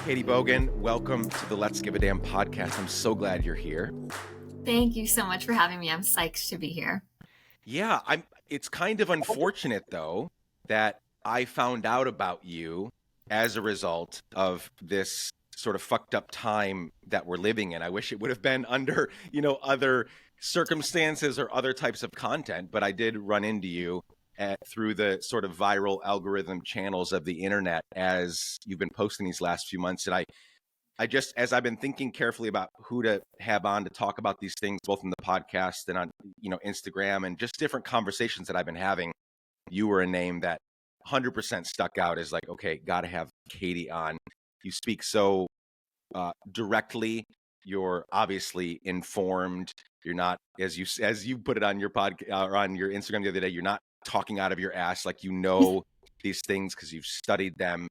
Katie Bogen, welcome to the Let's Give a Damn podcast. I'm so glad you're here. Thank you so much for having me. I'm psyched to be here. Yeah, it's kind of unfortunate though that I found out about you as a result of this sort of fucked up time that we're living in. I wish it would have been under, other circumstances or other types of content, but I did run into you through the sort of viral algorithm channels of the internet as you've been posting these last few months. And I just, as I've been thinking carefully about who to have on to talk about these things, both in the podcast and on, Instagram and just different conversations that I've been having, you were a name that 100% stuck out as like, okay, got to have Katie on. You speak so directly. You're obviously informed. You're not, as you put it on your podcast or on your Instagram the other day, you're not talking out of your ass. Like, these things because you've studied them.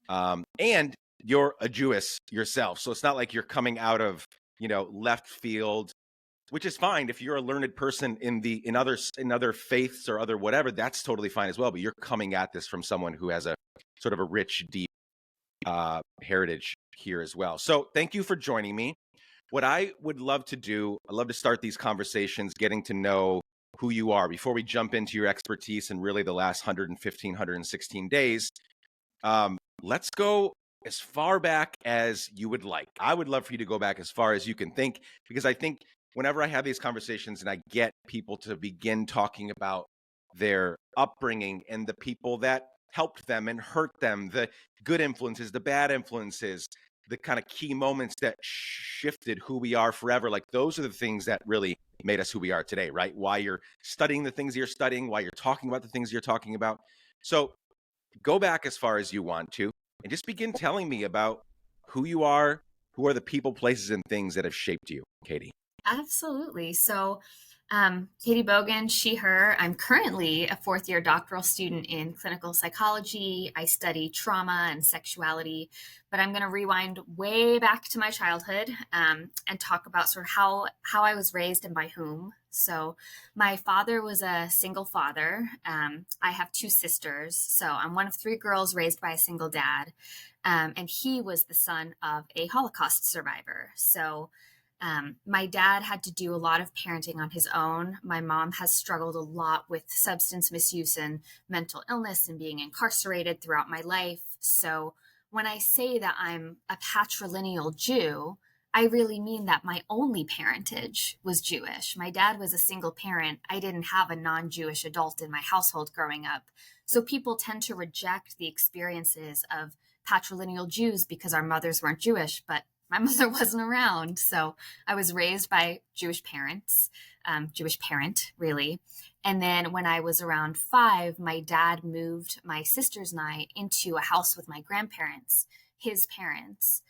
And you're a Jewess yourself. So it's not like you're coming out of, left field, which is fine. If you're a learned person in other faiths or other whatever, that's totally fine as well. But you're coming at this from someone who has a sort of a rich, deep heritage here as well. So thank you for joining me. What I would love to do, I love to start these conversations getting to know who you are before we jump into your expertise in really the last 115, 116 days. Let's go as far back as you would like. I would love for you to go back as far as you can think, because I think whenever I have these conversations and I get people to begin talking about their upbringing and the people that helped them and hurt them, the good influences, the bad influences, the kind of key moments that shifted who we are forever, like those are the things that really made us who we are today, right? Why you're studying the things you're studying, why you're talking about the things you're talking about. So go back as far as you want to and just begin telling me about who you are, who are the people, places, and things that have shaped you, Katie. Absolutely. So, Katie Bogen, she, her. I'm currently a fourth-year doctoral student in clinical psychology. I study trauma and sexuality, but I'm going to rewind way back to my childhood and talk about sort of how I was raised and by whom. So my father was a single father. I have two sisters. So I'm one of three girls raised by a single dad. And he was the son of a Holocaust survivor. So my dad had to do a lot of parenting on his own. My mom has struggled a lot with substance misuse and mental illness and being incarcerated throughout my life. So when I say that I'm a patrilineal Jew, I really mean that my only parentage was Jewish. My dad was a single parent. I didn't have a non-Jewish adult in my household growing up. So people tend to reject the experiences of patrilineal Jews because our mothers weren't Jewish, but my mother wasn't around. So I was raised by Jewish parents, Jewish parent, really. And then when I was around 5, my dad moved my sisters and I into a house with my grandparents, his parents,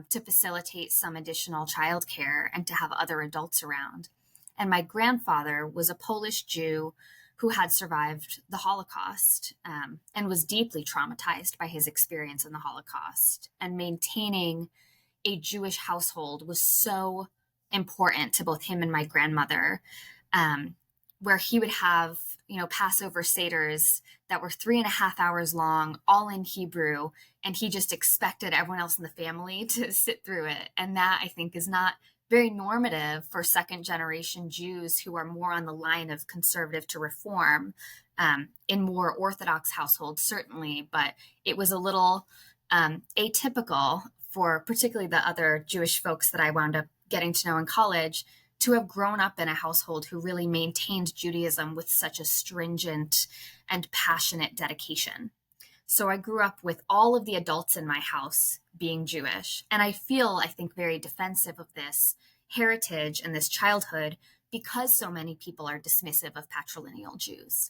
to facilitate some additional childcare and to have other adults around. And my grandfather was a Polish Jew who had survived the Holocaust and was deeply traumatized by his experience in the Holocaust. And maintaining a Jewish household was so important to both him and my grandmother, where he would have, Passover Seders that were 3.5 hours long, all in Hebrew, and he just expected everyone else in the family to sit through it. And that, I think, is not very normative for second generation Jews who are more on the line of conservative to reform, in more Orthodox households, certainly, but it was a little atypical for particularly the other Jewish folks that I wound up getting to know in college to have grown up in a household who really maintained Judaism with such a stringent and passionate dedication. So I grew up with all of the adults in my house being Jewish. And I think, very defensive of this heritage and this childhood because so many people are dismissive of patrilineal Jews.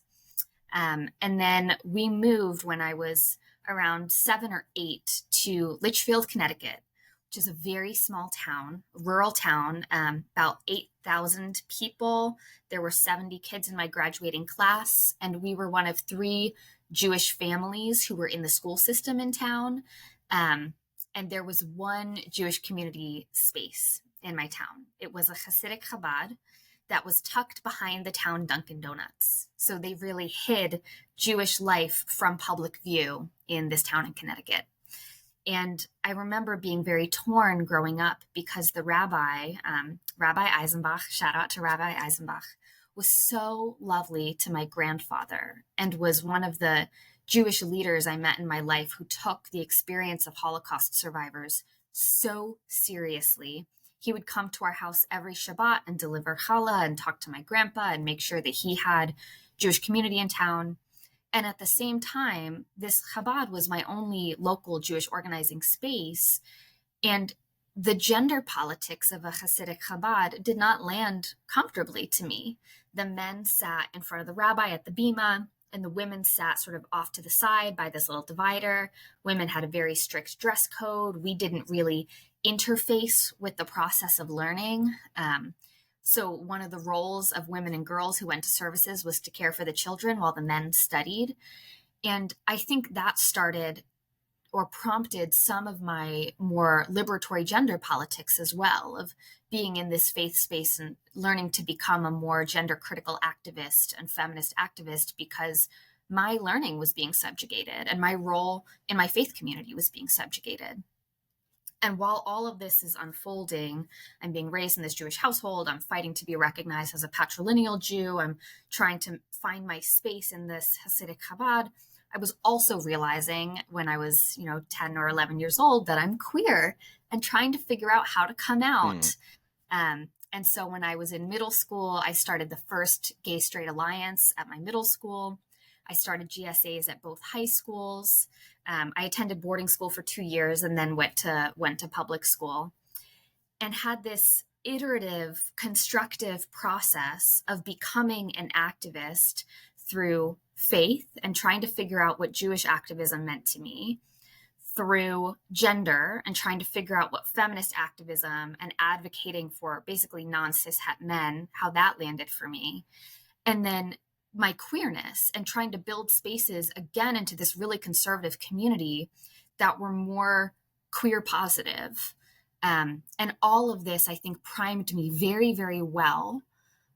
And then we moved when I was around 7 or 8 to Litchfield, Connecticut, which is a very small town, rural town, about 8,000 people. There were 70 kids in my graduating class, and we were one of 3 Jewish families who were in the school system in town. And there was one Jewish community space in my town. It was a Hasidic Chabad that was tucked behind the town Dunkin' Donuts. So they really hid Jewish life from public view in this town in Connecticut. And I remember being very torn growing up because the rabbi, Rabbi Eisenbach, shout out to Rabbi Eisenbach, was so lovely to my grandfather and was one of the Jewish leaders I met in my life who took the experience of Holocaust survivors so seriously. He would come to our house every Shabbat and deliver challah and talk to my grandpa and make sure that he had Jewish community in town. And at the same time, this Chabad was my only local Jewish organizing space. And the gender politics of a Hasidic Chabad did not land comfortably to me. The men sat in front of the rabbi at the bima, and the women sat sort of off to the side by this little divider. Women had a very strict dress code. We didn't really interface with the process of learning. So one of the roles of women and girls who went to services was to care for the children while the men studied. And I think that started or prompted some of my more liberatory gender politics as well, of being in this faith space and learning to become a more gender critical activist and feminist activist, because my learning was being subjugated and my role in my faith community was being subjugated. And while all of this is unfolding, I'm being raised in this Jewish household, I'm fighting to be recognized as a patrilineal Jew, I'm trying to find my space in this Hasidic Chabad. I was also realizing when I was, 10 or 11 years old that I'm queer and trying to figure out how to come out. And so when I was in middle school, I started the first Gay Straight Alliance at my middle school. I started GSAs at both high schools. I attended boarding school for 2 years and then went to public school, and had this iterative, constructive process of becoming an activist through faith and trying to figure out what Jewish activism meant to me, through gender and trying to figure out what feminist activism and advocating for basically non-cis het men, how that landed for me, and then my queerness and trying to build spaces again into this really conservative community that were more queer positive. And all of this, I think, primed me very, very well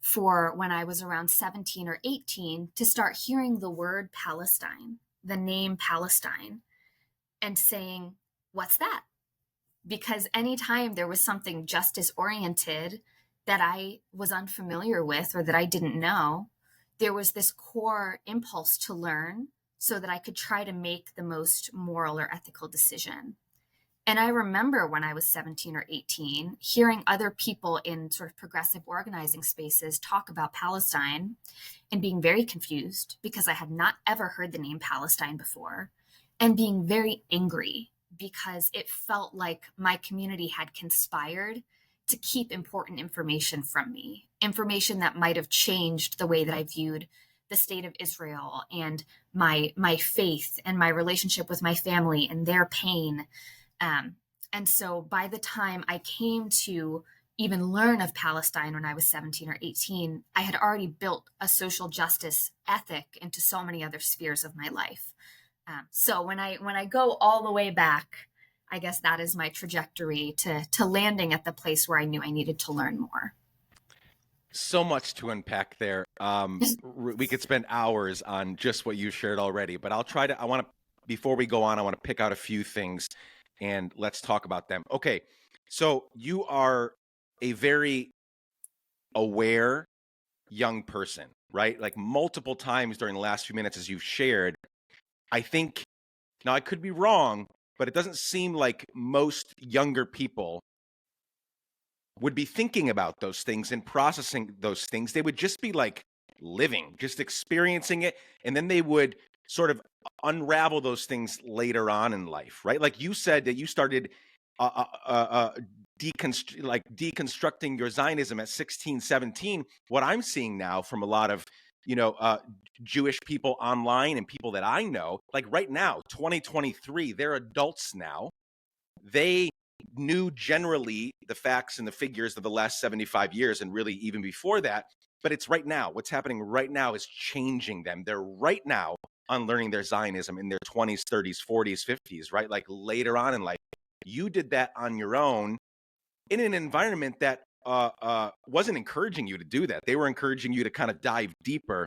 for when I was around 17 or 18 to start hearing the word Palestine, the name Palestine, and saying, what's that? Because anytime there was something justice oriented that I was unfamiliar with or that I didn't know, there was this core impulse to learn so that I could try to make the most moral or ethical decision. And I remember when I was 17 or 18, hearing other people in sort of progressive organizing spaces talk about Palestine and being very confused because I had not ever heard the name Palestine before, and being very angry because it felt like my community had conspired to keep important information from me, information that might have changed the way that I viewed the state of Israel and my faith and my relationship with my family and their pain. And so by the time I came to even learn of Palestine when I was 17 or 18, I had already built a social justice ethic into so many other spheres of my life. So when I go all the way back, I guess that is my trajectory to landing at the place where I knew I needed to learn more. So much to unpack there. We could spend hours on just what you shared already, but before we go on, I want to pick out a few things and let's talk about them. Okay. So you are a very aware young person, right? Like multiple times during the last few minutes, as you've shared, I think, now I could be wrong, but it doesn't seem like most younger people would be thinking about those things and processing those things. They would just be like living, just experiencing it. And then they would sort of unravel those things later on in life, right? Like you said that you started deconstructing your Zionism at 16, 17. What I'm seeing now from a lot of, Jewish people online and people that I know, like right now, 2023, they're adults now. They knew generally the facts and the figures of the last 75 years and really even before that, but it's right now. What's happening right now is changing them. They're right now unlearning their Zionism in their 20s, 30s, 40s, 50s, right? Like later on in life. You did that on your own in an environment that wasn't encouraging you to do that. They were encouraging you to kind of dive deeper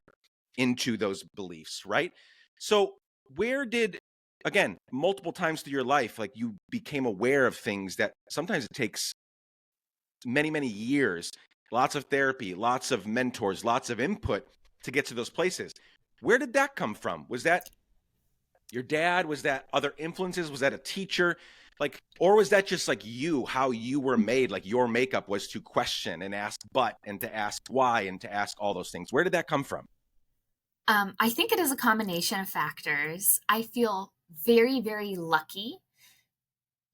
into those beliefs, right? So where did again, multiple times through your life, like you became aware of things that sometimes it takes many, many years, lots of therapy, lots of mentors, lots of input to get to those places. Where did that come from? Was that your dad? Was that other influences? Was that a teacher? Like, or was that just like you, how you were made? Like your makeup was to question and ask but, and to ask why, and to ask all those things. Where did that come from? I think it is a combination of factors. I feel very, very lucky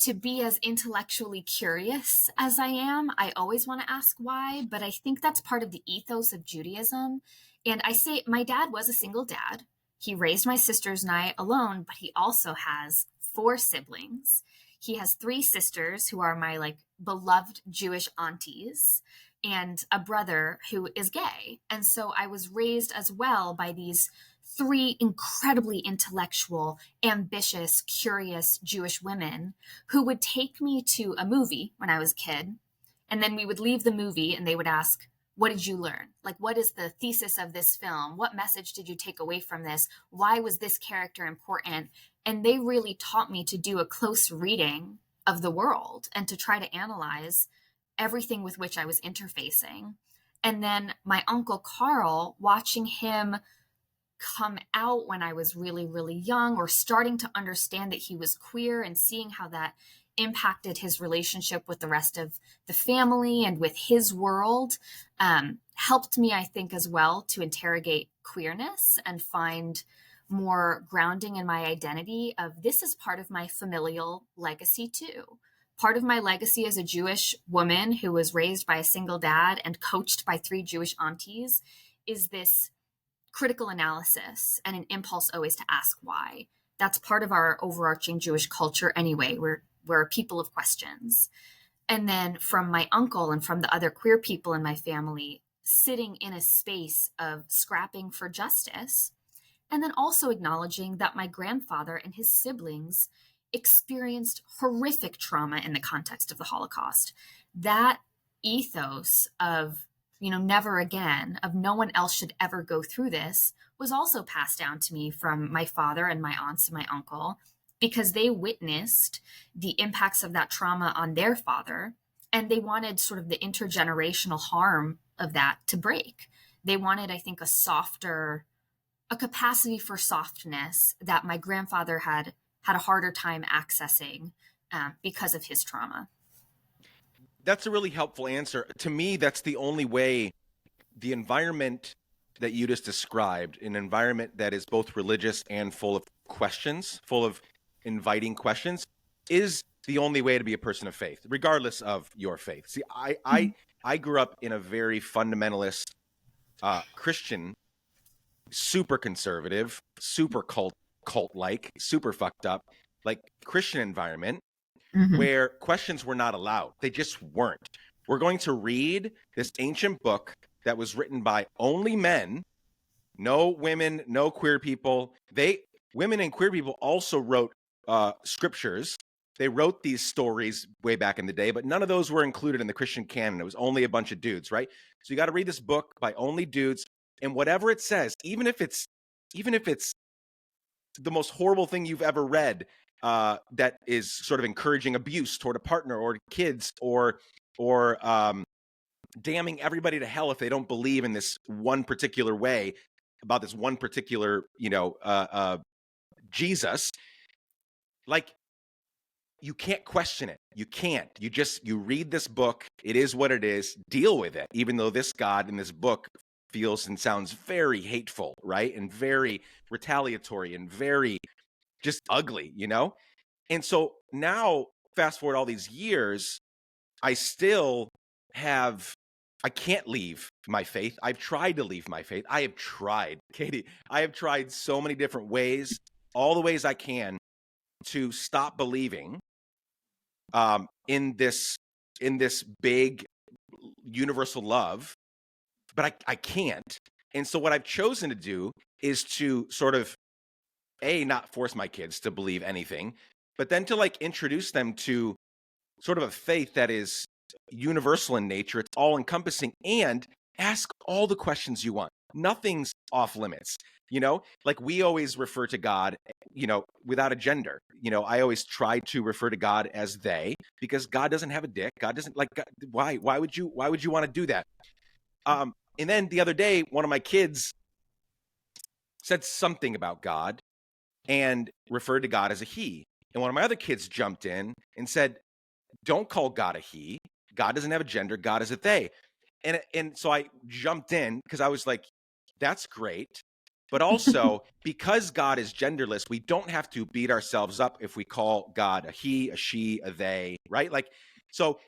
to be as intellectually curious as I am. I always want to ask why, but I think that's part of the ethos of Judaism. And I say my dad was a single dad. He raised my sisters and I alone, but he also has four siblings. He has three sisters who are my like beloved Jewish aunties and a brother who is gay. And so I was raised as well by these three incredibly intellectual, ambitious, curious Jewish women who would take me to a movie when I was a kid. And then we would leave the movie and they would ask, what did you learn? Like, what is the thesis of this film? What message did you take away from this? Why was this character important? And they really taught me to do a close reading of the world and to try to analyze everything with which I was interfacing. And then my uncle Carl, watching him come out when I was really, really young, or starting to understand that he was queer and seeing how that impacted his relationship with the rest of the family and with his world, helped me, I think, as well to interrogate queerness and find more grounding in my identity of this is part of my familial legacy too. Part of my legacy as a Jewish woman who was raised by a single dad and coached by three Jewish aunties is this critical analysis and an impulse always to ask why. That's part of our overarching Jewish culture anyway. We're a people of questions. And then from my uncle and from the other queer people in my family, sitting in a space of scrapping for justice, and then also acknowledging that my grandfather and his siblings experienced horrific trauma in the context of the Holocaust. That ethos of never again, of no one else should ever go through this, was also passed down to me from my father and my aunts and my uncle, because they witnessed the impacts of that trauma on their father, and they wanted sort of the intergenerational harm of that to break. They wanted, I think, a capacity for softness that my grandfather had a harder time accessing because of his trauma. That's a really helpful answer. To me, that's the only way the environment that you just described, an environment that is both religious and full of questions, full of inviting questions, is the only way to be a person of faith, regardless of your faith. See, I grew up in a very fundamentalist Christian, super conservative, super cult-like, super fucked up, like Christian environment. Mm-hmm. Where questions were not allowed. They just weren't. We're going to read this ancient book that was written by only men, no women, no queer people. Women and queer people also wrote scriptures. They wrote these stories way back in the day, but none of those were included in the Christian canon. It was only a bunch of dudes, right? So you got to read this book by only dudes, and whatever it says, even if it's the most horrible thing you've ever read, that is sort of encouraging abuse toward a partner or kids, or damning everybody to hell if they don't believe in this one particular way about this one particular, Jesus. Like, you can't question it. You can't. You read this book. It is what it is. Deal with it, even though this God in this book feels and sounds very hateful, right? And very retaliatory and very just ugly, And so now, fast forward all these years, I can't leave my faith. I've tried to leave my faith. I have tried, Katie. I have tried so many different ways, all the ways I can, to stop believing in this big universal love, but I can't. And so what I've chosen to do is to sort of not force my kids to believe anything, but then to introduce them to sort of a faith that is universal in nature. It's all encompassing, and ask all the questions you want. nothing's off limits. Like we always refer to God, without a gender. I always try to refer to God as they, because God doesn't have a dick. God doesn't like God. Why would you want to do that? And then the other day, one of my kids said something about God and referred to God as a he. And one of my other kids jumped in and said, don't call God a he. God doesn't have a gender. God is a they. And so I jumped in because I was like, that's great. But also, because God is genderless, we don't have to beat ourselves up if we call God a he, a she, a they, right? Like, so,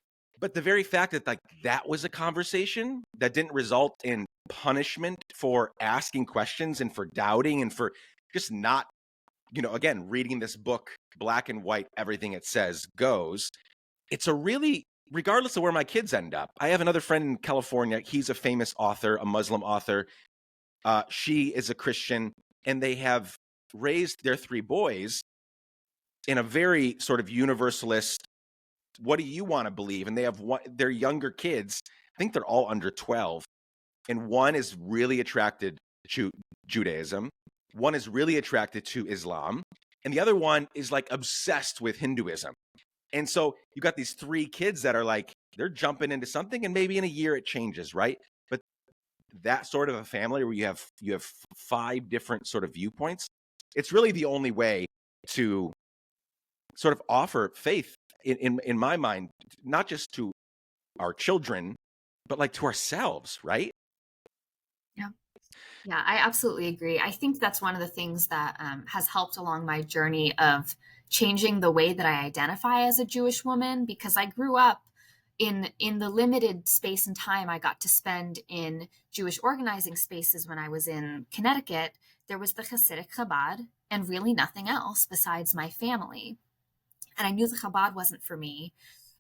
but the very fact that like that was a conversation that didn't result in punishment for asking questions and for doubting and for just not, again, reading this book, black and white, everything it says goes. It's a really, regardless of where my kids end up. I have another friend in California. He's a famous author, a Muslim author. She is a Christian, and they have raised their 3 boys in a very sort of universalist, what do you want to believe? And they have their younger kids, I think they're all under 12, and one is really attracted to Judaism, one is really attracted to Islam, and the other one is like obsessed with Hinduism. And so you got these 3 kids that are like, they're jumping into something, and maybe in a year it changes, right? But that sort of a family where you have 5 different sort of viewpoints, it's really the only way to sort of offer faith in my mind, not just to our children, but like to ourselves, right? Yeah. Yeah, I absolutely agree. I think that's one of the things that has helped along my journey of changing the way that I identify as a Jewish woman, because I grew up in the limited space and time I got to spend in Jewish organizing spaces when I was in Connecticut. There was the Hasidic Chabad and really nothing else besides my family. And I knew the Chabad wasn't for me.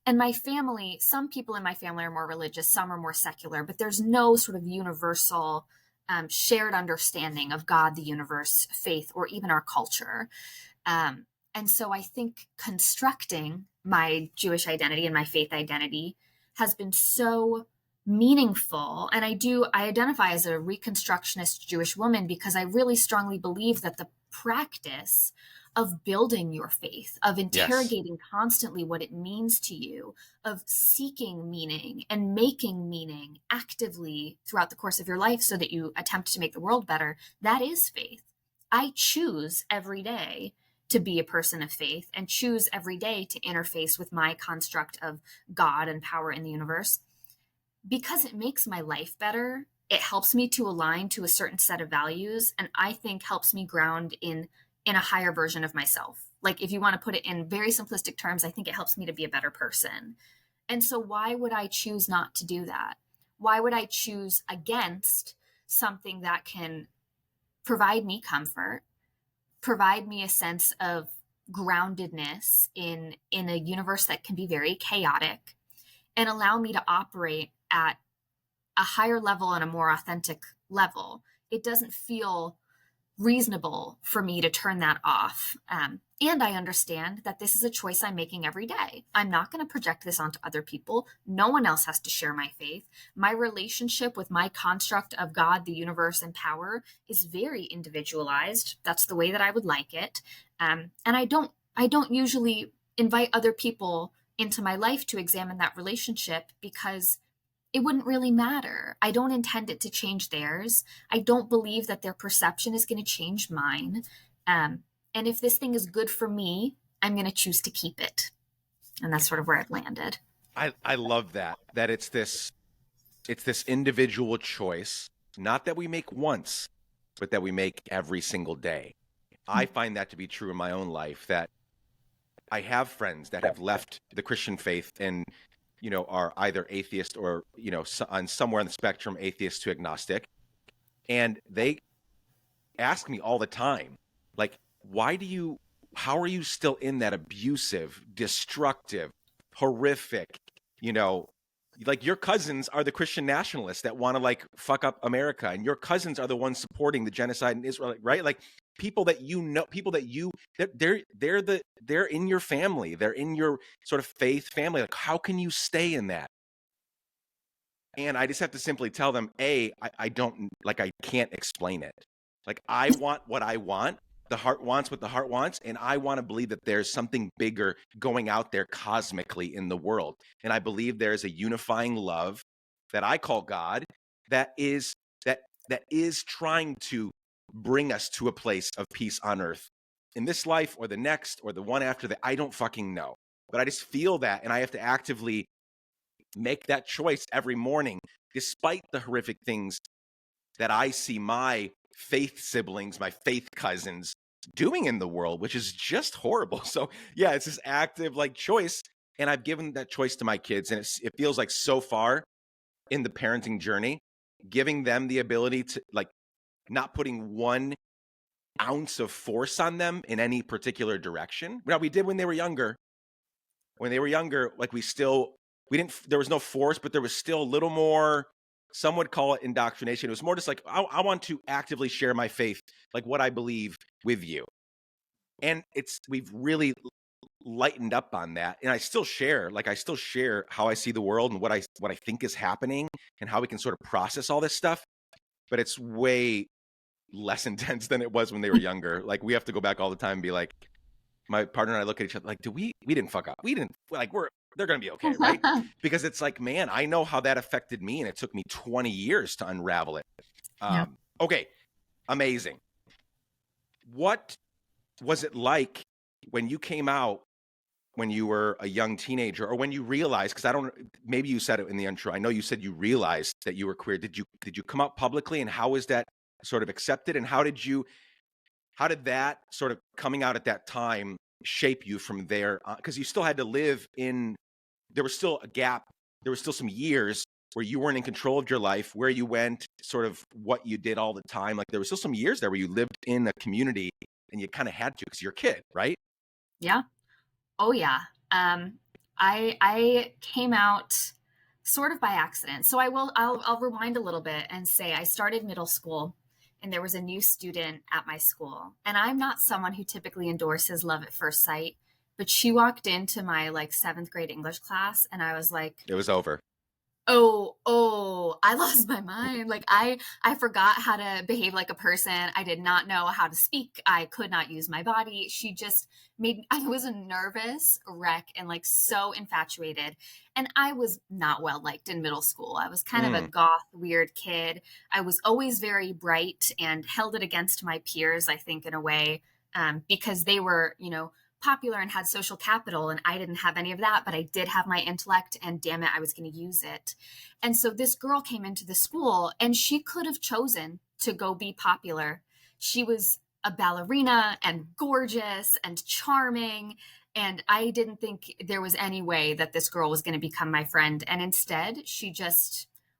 And my family, some people in my family are more religious, some are more secular, but there's no sort of universal shared understanding of God, the universe, faith, or even our culture. And so I think constructing my Jewish identity and my faith identity has been so meaningful. And I identify as a Reconstructionist Jewish woman because I really strongly believe that the practice of building your faith, of interrogating constantly what it means to you, of seeking meaning and making meaning actively throughout the course of your life so that you attempt to make the world better, that is faith. I choose every day to be a person of faith and choose every day to interface with my construct of God and power in the universe because it makes my life better. It helps me to align to a certain set of values, and I think helps me ground in a higher version of myself. Like if you want to put it in very simplistic terms, I think it helps me to be a better person. And so why would I choose not to do that? Why would I choose against something that can provide me comfort, provide me a sense of groundedness in a universe that can be very chaotic, and allow me to operate at a higher level and a more authentic level? It doesn't feel reasonable for me to turn that off. And I understand that this is a choice I'm making every day. I'm not going to project this onto other people. No one else has to share my faith. My relationship with my construct of God, the universe, and power is very individualized. That's the way that I would like it. And I don't usually invite other people into my life to examine that relationship because it wouldn't really matter. I don't intend it to change theirs. I don't believe that their perception is going to change mine. And if this thing is good for me, I'm going to choose to keep it. And that's sort of where I've landed. I love that it's this individual choice, not that we make once, but that we make every single day. I find that to be true in my own life, that I have friends that have left the Christian faith and are either atheist or, on somewhere on the spectrum, atheist to agnostic. And they ask me all the time, like, how are you still in that abusive, destructive, horrific, like your cousins are the Christian nationalists that want to like fuck up America, and your cousins are the ones supporting the genocide in Israel, right? Like people that they're in your family, they're in your sort of faith family. Like, how can you stay in that? And I just have to simply tell them, I don't, like, I can't explain it. Like, I want what I want. The heart wants what the heart wants. And I want to believe that there's something bigger going out there cosmically in the world. And I believe there's a unifying love that I call God that is trying to bring us to a place of peace on earth in this life or the next or the one after that. I don't fucking know. But I just feel that, and I have to actively make that choice every morning, despite the horrific things that I see my faith siblings, my faith cousins doing in the world, which is just horrible. So yeah, it's this active like choice. And I've given that choice to my kids. And it feels like so far in the parenting journey, giving them the ability to, like, not putting 1 ounce of force on them in any particular direction. Now, we did when they were younger. When they were younger, like, there was no force, but there was still a little more, some would call it indoctrination. It was more just like, I want to actively share my faith, like what I believe, with you. And we've really lightened up on that. And I still share how I see the world and what I think is happening and how we can sort of process all this stuff. But it's way less intense than it was when they were younger. Like, we have to go back all the time and be like, my partner and I look at each other like, we didn't fuck up. We didn't, like, they're going to be okay, right? Because it's like, man, I know how that affected me, and it took me 20 years to unravel it. Yeah. Okay, amazing. What was it like when you came out, when you were a young teenager, or when you realized, because maybe you said it in the intro, I know you said you realized that you were queer. Did you come out publicly, and how was that sort of accepted? And how did that sort of coming out at that time shape you from there? Because you still had to live there was still a gap. There was still some years where you weren't in control of your life, where you went, sort of what you did all the time. Like, there was still some years there where you lived in a community and you kind of had to, because you're a kid, right? Yeah. Oh yeah. I came out sort of by accident. So I'll rewind a little bit and say I started middle school, and there was a new student at my school. And I'm not someone who typically endorses love at first sight, but she walked into my like 7th grade English class, and I was like, It was over. oh, I lost my mind. Like, I forgot how to behave like a person. I did not know how to speak. I could not use my body. She just I was a nervous wreck and like so infatuated. And I was not well liked in middle school. I was kind of a goth, weird kid. I was always very bright and held it against my peers, I think, in a way, because they were, popular and had social capital, and I didn't have any of that, but I did have my intellect, and damn it, I was going to use it. And so this girl came into the school, and she could have chosen to go be popular. She was a ballerina and gorgeous and charming, and I didn't think there was any way that this girl was going to become my friend. And instead,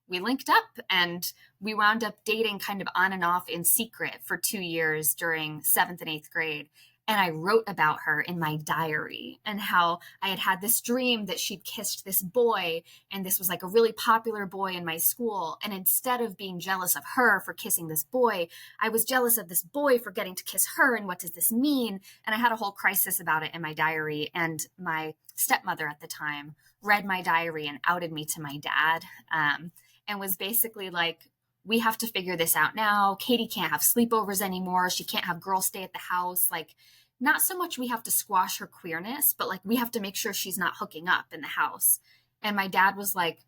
we linked up, and we wound up dating kind of on and off in secret for 2 years during 7th and 8th grade. And I wrote about her in my diary, and how I had this dream that she'd kissed this boy, and this was like a really popular boy in my school. And instead of being jealous of her for kissing this boy, I was jealous of this boy for getting to kiss her. And what does this mean? And I had a whole crisis about it in my diary. And my stepmother at the time read my diary and outed me to my dad, and was basically like, we have to figure this out now. Katie can't have sleepovers anymore. She can't have girls stay at the house. Like, not so much we have to squash her queerness, but like, we have to make sure she's not hooking up in the house. And my dad was like,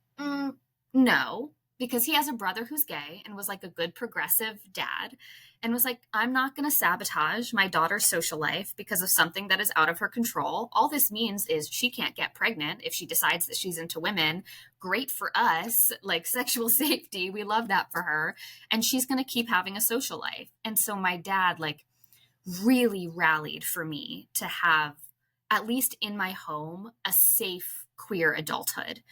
no, because he has a brother who's gay and was like a good progressive dad, and was like, I'm not going to sabotage my daughter's social life because of something that is out of her control. All this means is she can't get pregnant if she decides that she's into women. Great for us, like sexual safety. We love that for her. And she's going to keep having a social life. And so my dad like really rallied for me to have, at least in my home, a safe queer adulthood,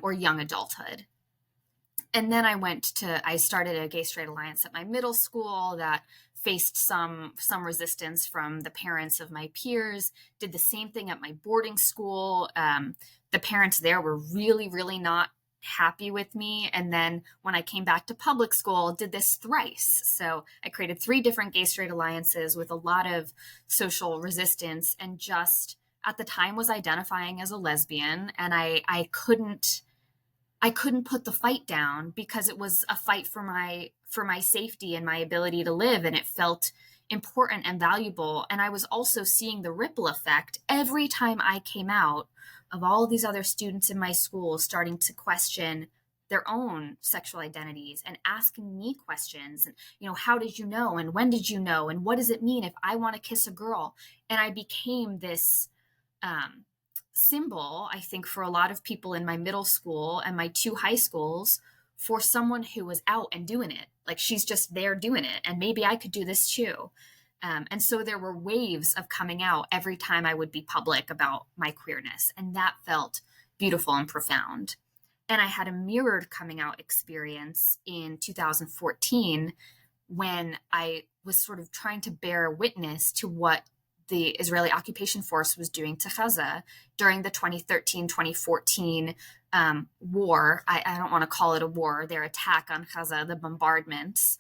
or young adulthood. And then I started a gay straight alliance at my middle school that faced some resistance from the parents of my peers. Did the same thing at my boarding school. The parents there were really, really not happy with me. And then when I came back to public school, did this thrice. So I created 3 different gay straight alliances with a lot of social resistance, and just at the time was identifying as a lesbian. And I I couldn't put the fight down because it was a fight for my safety and my ability to live, and it felt important and valuable. And I was also seeing the ripple effect every time I came out of all these other students in my school starting to question their own sexual identities and asking me questions and, how did you know, and when did you know, and what does it mean if I want to kiss a girl? And I became this um, symbol, I think, for a lot of people in my middle school and my two high schools, for someone who was out and doing it. Like, she's just there doing it, and maybe I could do this too. And so there were waves of coming out every time I would be public about my queerness, and that felt beautiful and profound. And I had a mirrored coming out experience in 2014 when I was sort of trying to bear witness to what the Israeli occupation force was doing to Gaza during the 2013-2014 war. I don't want to call it a war, their attack on Gaza, the bombardments.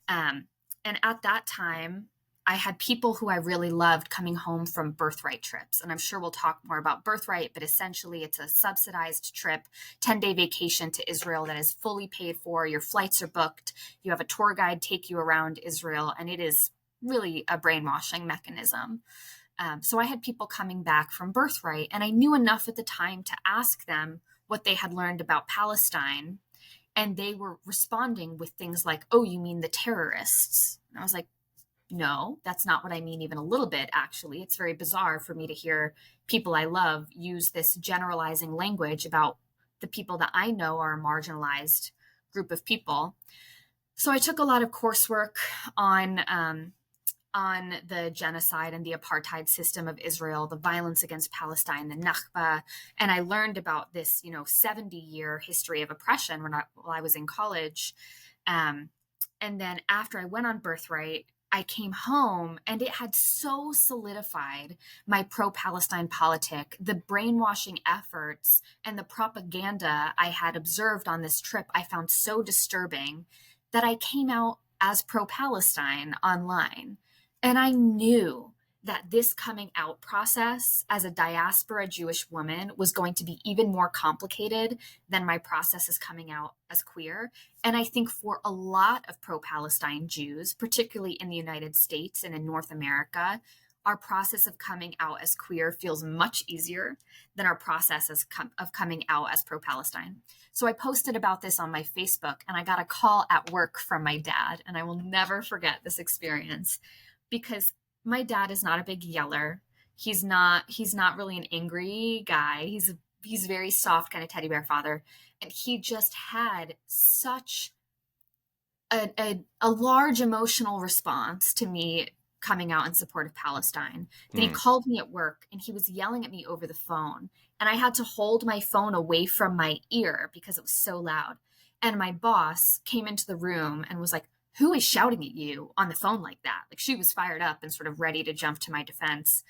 And at that time, I had people who I really loved coming home from birthright trips. And I'm sure we'll talk more about birthright, but essentially it's a subsidized trip, 10-day vacation to Israel that is fully paid for. Your flights are booked. You have a tour guide take you around Israel, and it is really a brainwashing mechanism. So I had people coming back from birthright, and I knew enough at the time to ask them what they had learned about Palestine. And they were responding with things like, oh, you mean the terrorists? And I was like, no, that's not what I mean, even a little bit, actually. It's very bizarre for me to hear people I love use this generalizing language about the people that I know are a marginalized group of people. So I took a lot of coursework on the genocide and the apartheid system of Israel, the violence against Palestine, the Nakba. And I learned about this, 70-year history of oppression while I was in college. And then after I went on birthright, I came home, and it had so solidified my pro-Palestine politic, the brainwashing efforts and the propaganda I had observed on this trip I found so disturbing that I came out as pro-Palestine online. And I knew that this coming out process as a diaspora Jewish woman was going to be even more complicated than my process as coming out as queer. And I think for a lot of pro-Palestine Jews, particularly in the United States and in North America, our process of coming out as queer feels much easier than our process of coming out as pro-Palestine. So I posted about this on my Facebook, and I got a call at work from my dad, and I will never forget this experience, because my dad is not a big yeller. He's not really an angry guy. He's very soft, kind of teddy bear father. And he just had such a large emotional response to me coming out in support of Palestine that he called me at work, and he was yelling at me over the phone. And I had to hold my phone away from my ear because it was so loud. And my boss came into the room and was like, who is shouting at you on the phone like that? Like, she was fired up and sort of ready to jump to my defense.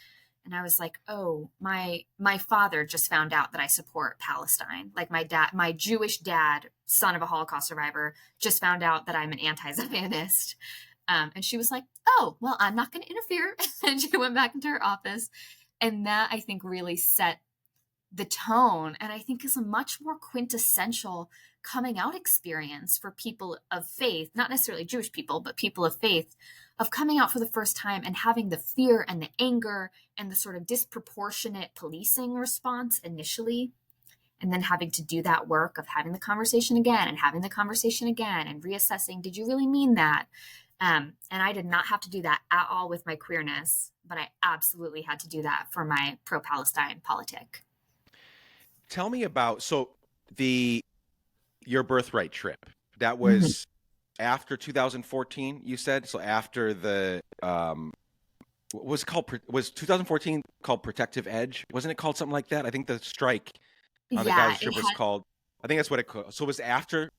And I was like, oh, my father just found out that I support Palestine. Like, my Jewish dad, son of a Holocaust survivor, just found out that I'm an anti-Zionist. And she was like, oh, well, I'm not going to interfere. And she went back into her office. And that, I think, really set the tone, and I think is a much more quintessential coming out experience for people of faith, not necessarily Jewish people, but people of faith, of coming out for the first time and having the fear and the anger and the sort of disproportionate policing response initially, and then having to do that work of having the conversation again and having the conversation again and reassessing, did you really mean that? And I did not have to do that at all with my queerness, but I absolutely had to do that for my pro-Palestine politic. Tell me about your birthright trip. That was after 2014, you said? So after the what was it called? Was 2014 called Protective Edge? Wasn't it called something like that? I think the strike on the Gaza Strip was called. I think that's what it called. So it was after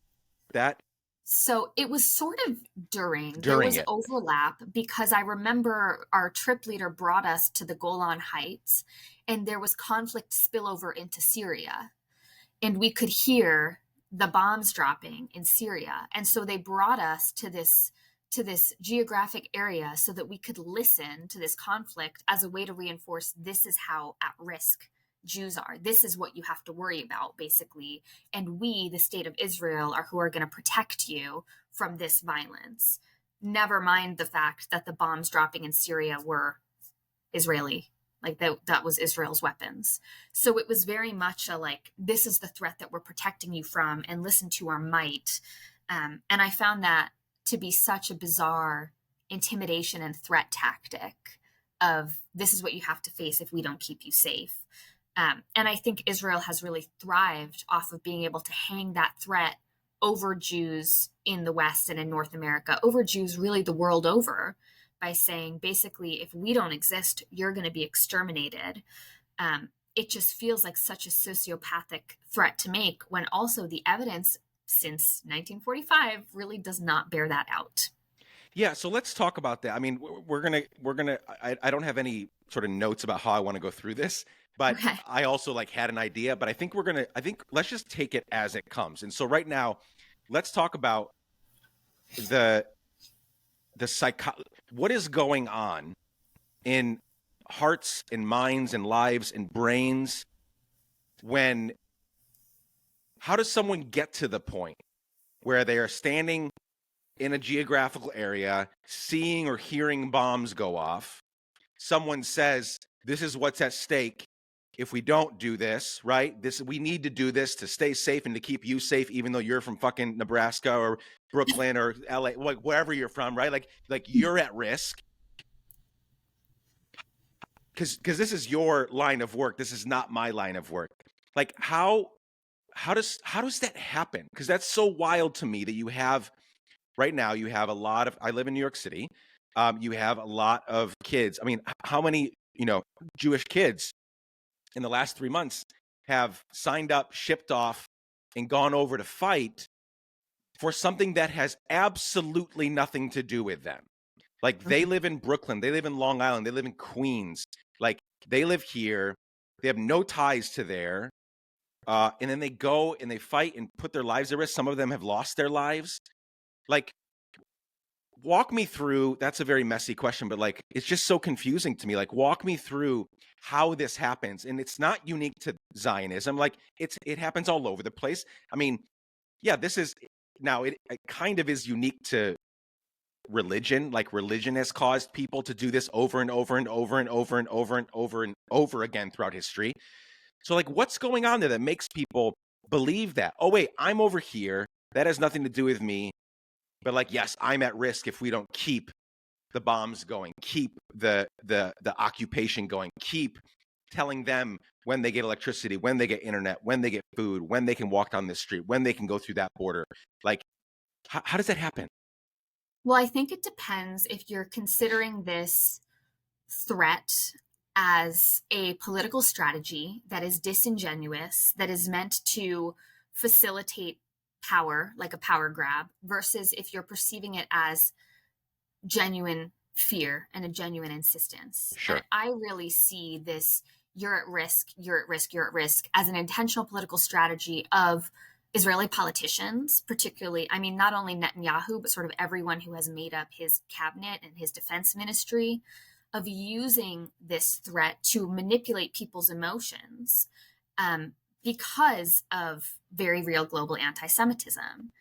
that? So it was sort of during there was overlap, because I remember our trip leader brought us to the Golan Heights, and there was conflict spillover into Syria, and we could hear the bombs dropping in Syria. And so they brought us to this geographic area so that we could listen to this conflict as a way to reinforce this is how at risk Jews are. This is what you have to worry about, basically. And we, the state of Israel, are who are going to protect you from this violence. Never mind the fact that the bombs dropping in Syria were Israeli. Like that was Israel's weapons. So it was very much a like, this is the threat that we're protecting you from, and listen to our might. And I found that to be such a bizarre intimidation and threat tactic of, this is what you have to face if we don't keep you safe. And I think Israel has really thrived off of being able to hang that threat over Jews in the West and in North America, over Jews really the world over, by saying, basically, if we don't exist, you're going to be exterminated. It just feels like such a sociopathic threat to make, when also the evidence since 1945 really does not bear that out. Yeah, so let's talk about that. I mean, we're gonna. I don't have any sort of notes about how I want to go through this, but Okay. I also like had an idea. But I think we're gonna. I think let's just take it as it comes. And so right now, let's talk about the what is going on in hearts and minds and lives and brains when. How does someone get to the point where they are standing in a geographical area, seeing or hearing bombs go off? Someone says, this is what's at stake if we don't do this, right? We need to do this to stay safe and to keep you safe, even though you're from fucking Nebraska or Brooklyn or LA, like wherever you're from, right? Like you're at risk. Because this is your line of work. This is not my line of work. Like how does that happen? Because that's so wild to me that you have right now, you have a lot of, I live in New York City. You have a lot of kids. I mean, how many, Jewish kids in the last 3 months have signed up, shipped off, and gone over to fight for something that has absolutely nothing to do with them? Like, they live in Brooklyn, they live in Long Island, they live in Queens. Like, they live here. They have no ties to there. And then they go and they fight and put their lives at risk. Some of them have lost their lives. Like, walk me through, that's a very messy question, but like, it's just so confusing to me. Like, walk me through how this happens. And it's not unique to Zionism. Like, it happens all over the place. I mean, yeah, this is, now it kind of is unique to religion. Like, religion has caused people to do this over and over and over and over and over and over and over again throughout history. So like, what's going on there that makes people believe that, oh wait, I'm over here, that has nothing to do with me, but like, yes, I'm at risk if we don't keep the bombs going, keep the occupation going, keep telling them when they get electricity, when they get internet, when they get food, when they can walk down this street, when they can go through that border. Like, how does that happen? Well, I think it depends if you're considering this threat as a political strategy that is disingenuous, that is meant to facilitate power, like a power grab, versus if you're perceiving it as genuine fear and a genuine insistence. Sure. And I really see this, you're at risk, you're at risk, you're at risk, as an intentional political strategy of Israeli politicians, particularly, I mean, not only Netanyahu, but sort of everyone who has made up his cabinet and his defense ministry, of using this threat to manipulate people's emotions because of very real global anti-Semitism.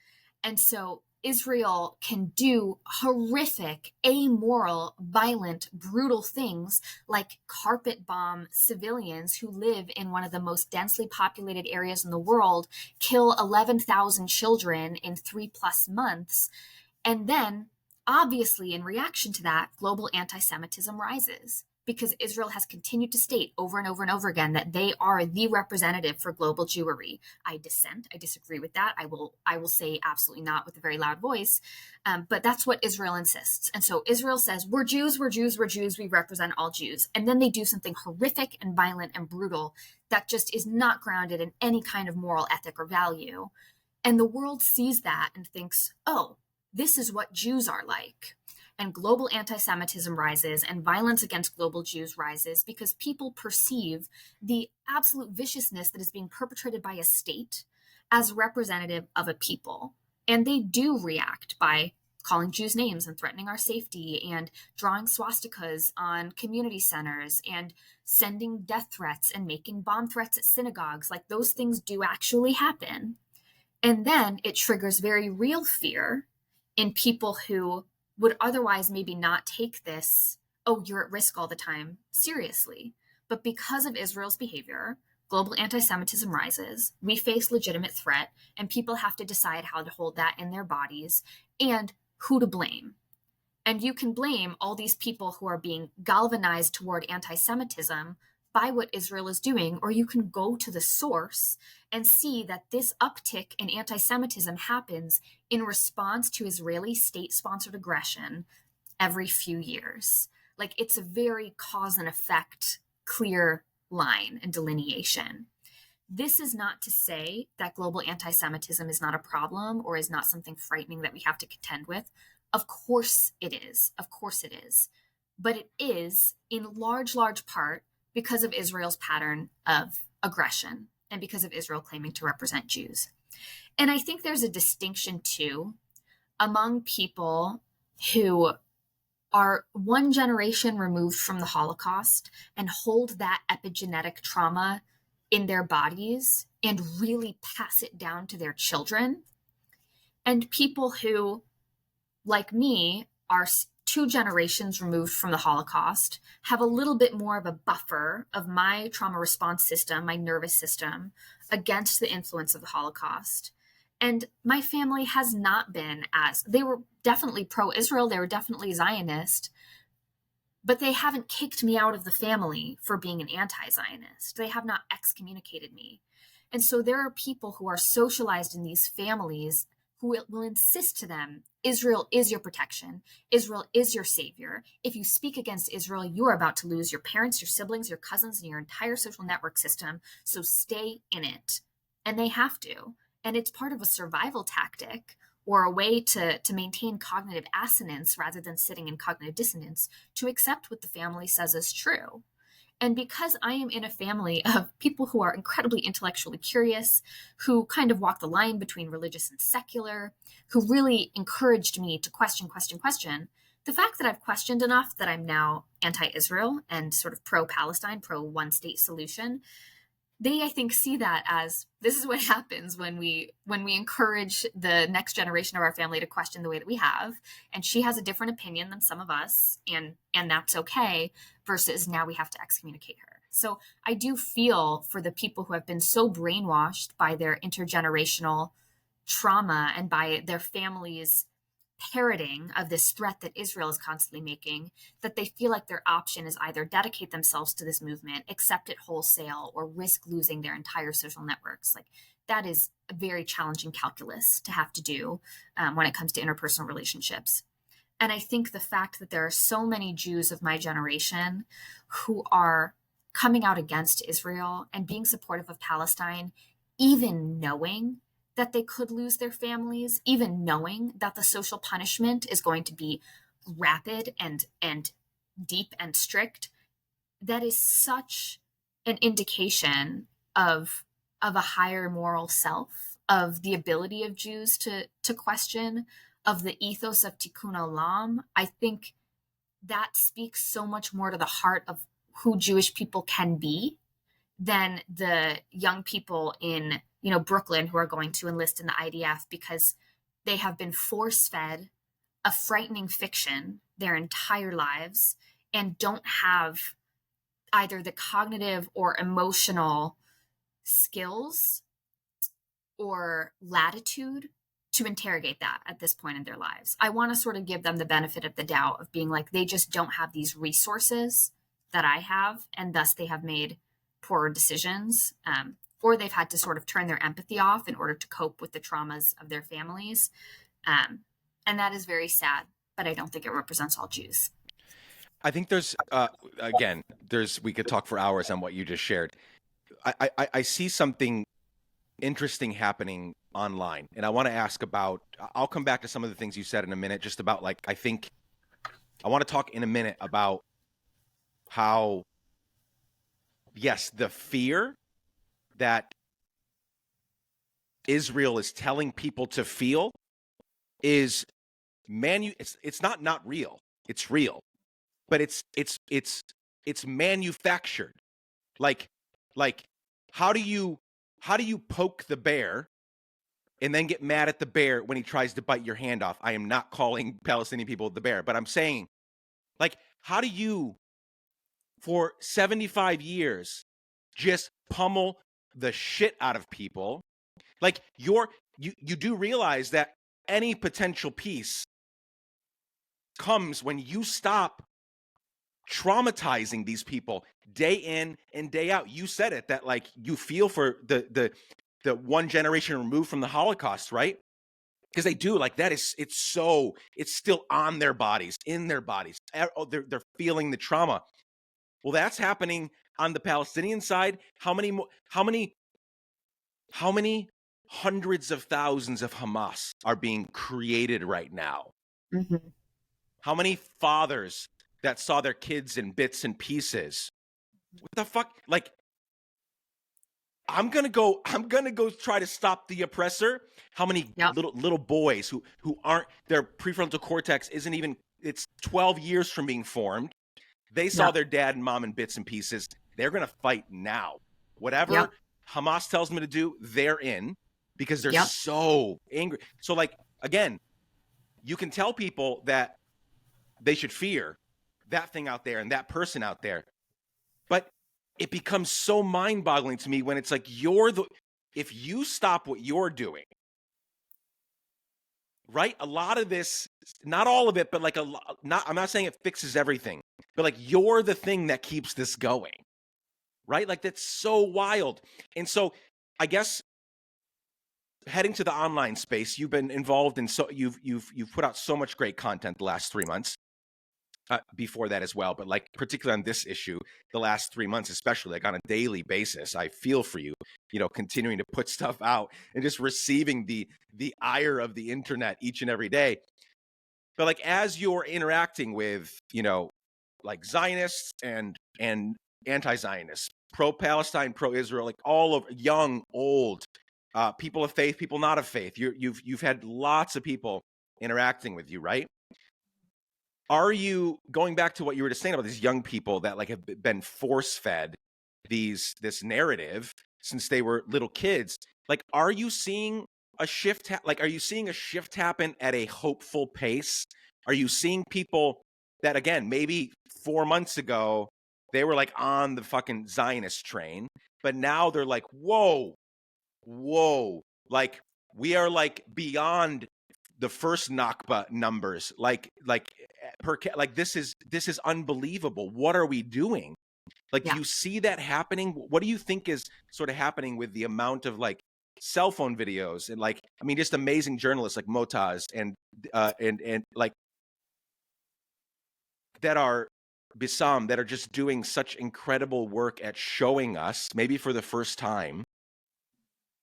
And so Israel can do horrific, amoral, violent, brutal things like carpet bomb civilians who live in one of the most densely populated areas in the world, kill 11,000 children in 3+ months. And then, obviously, in reaction to that, global anti-Semitism rises, because Israel has continued to state over and over and over again that they are the representative for global Jewry. I dissent. I disagree with that. I will say absolutely not with a very loud voice. But that's what Israel insists. And so Israel says, we're Jews, we're Jews, we're Jews. We represent all Jews. And then they do something horrific and violent and brutal that just is not grounded in any kind of moral ethic or value. And the world sees that and thinks, oh, this is what Jews are like. And global anti-Semitism rises and violence against global Jews rises because people perceive the absolute viciousness that is being perpetrated by a state as representative of a people. And they do react by calling Jews names and threatening our safety and drawing swastikas on community centers and sending death threats and making bomb threats at synagogues. Like, those things do actually happen. And then it triggers very real fear in people who would otherwise maybe not take this, oh, you're at risk all the time, seriously. But because of Israel's behavior, global anti-Semitism rises, we face legitimate threat, and people have to decide how to hold that in their bodies and who to blame. And you can blame all these people who are being galvanized toward anti-Semitism by what Israel is doing, or you can go to the source and see that this uptick in anti-Semitism happens in response to Israeli state-sponsored aggression every few years. Like, it's a very cause and effect, clear line and delineation. This is not to say that global anti-Semitism is not a problem or is not something frightening that we have to contend with. Of course it is. Of course it is. But it is in large part because of Israel's pattern of aggression and because of Israel claiming to represent Jews. And I think there's a distinction too among people who are one generation removed from the Holocaust and hold that epigenetic trauma in their bodies and really pass it down to their children, and people who, like me, are 2 generations removed from the Holocaust, have a little bit more of a buffer of my trauma response system, my nervous system, against the influence of the Holocaust. And my family has not been they were definitely pro-Israel, they were definitely Zionist, but they haven't kicked me out of the family for being an anti-Zionist. They have not excommunicated me. And so there are people who are socialized in these families who will insist to them, Israel is your protection. Israel is your savior. If you speak against Israel, you are about to lose your parents, your siblings, your cousins, and your entire social network system. So stay in it. And they have to. And it's part of a survival tactic or a way to maintain cognitive assonance rather than sitting in cognitive dissonance, to accept what the family says is true. And because I am in a family of people who are incredibly intellectually curious, who kind of walk the line between religious and secular, who really encouraged me to question, the fact that I've questioned enough that I'm now anti-Israel and sort of pro-Palestine, pro-one-state solution, they, I think, see that as this is what happens when we encourage the next generation of our family to question the way that we have. And she has a different opinion than some of us, and that's okay, versus now we have to excommunicate her. So I do feel for the people who have been so brainwashed by their intergenerational trauma and by their families' parroting of this threat that Israel is constantly making, that they feel like their option is either dedicate themselves to this movement, accept it wholesale, or risk losing their entire social networks. Like, that is a very challenging calculus to have to do when it comes to interpersonal relationships. And I think the fact that there are so many Jews of my generation who are coming out against Israel and being supportive of Palestine, even knowing that they could lose their families, even knowing that the social punishment is going to be rapid and deep and strict, that is such an indication of a higher moral self, of the ability of Jews to question, of the ethos of tikkun olam. I think that speaks so much more to the heart of who Jewish people can be than the young people in Brooklyn who are going to enlist in the IDF because they have been force-fed a frightening fiction their entire lives and don't have either the cognitive or emotional skills or latitude to interrogate that at this point in their lives. I want to sort of give them the benefit of the doubt of being like, they just don't have these resources that I have, and thus they have made poorer decisions. Or they've had to sort of turn their empathy off in order to cope with the traumas of their families. And that is very sad, but I don't think it represents all Jews. I think there's, we could talk for hours on what you just shared. I see something interesting happening online, and I want to ask about, I'll come back to some of the things you said in a minute, just about I want to talk in a minute about how, yes, the fear that Israel is telling people to feel is it's not real. It's real, but it's manufactured. Like how do you poke the bear and then get mad at the bear when he tries to bite your hand off? I am not calling Palestinian people the bear, but I'm saying, like, how do you, for 75 years, just pummel the shit out of people? Like, you do realize that any potential peace comes when you stop traumatizing these people day in and day out. You said it, that like you feel for the one generation removed from the Holocaust, right? Because they do, like, that is, it's still on their bodies, in their bodies. They're feeling the trauma. Well, that's happening on the Palestinian side. How many hundreds of thousands of Hamas are being created right now? Mm-hmm. How many fathers that saw their kids in bits and pieces? What the fuck? Like, I'm gonna go try to stop the oppressor. How many little boys who aren't, their prefrontal cortex isn't even, it's 12 years from being formed. They saw their dad and mom in bits and pieces. They're gonna fight now. Whatever Hamas tells them to do, they're in, because they're so angry. So, like, again, you can tell people that they should fear that thing out there and that person out there, but it becomes so mind-boggling to me when it's like, if you stop what you're doing, right? A lot of this, not all of it, but like I'm not saying it fixes everything, but like, you're the thing that keeps this going, right? Like, that's so wild. And so I guess heading to the online space, you've been involved in, so you've put out so much great content the last 3 months. Before that as well, but like particularly on this issue, the last 3 months, especially, like on a daily basis, I feel for you, continuing to put stuff out and just receiving the ire of the internet each and every day. But like, as you're interacting with, like Zionists and anti-Zionists, pro-Palestine, pro-Israel, like all of young, old, people of faith, people not of faith, you've had lots of people interacting with you, right? Are you, going back to what you were just saying about these young people that like have been force-fed this narrative since they were little kids? Like, are you seeing a shift? Are you seeing a shift happen at a hopeful pace? Are you seeing people that, again, maybe 4 months ago they were like on the fucking Zionist train, but now they're like, whoa, like, we are like beyond the first Nakba numbers, like this is unbelievable. What are we doing? Like, do you see that happening? What do you think is sort of happening with the amount of like cell phone videos and, like, I mean, just amazing journalists like Motaz and like that are Bissam, that are just doing such incredible work at showing us, maybe for the first time,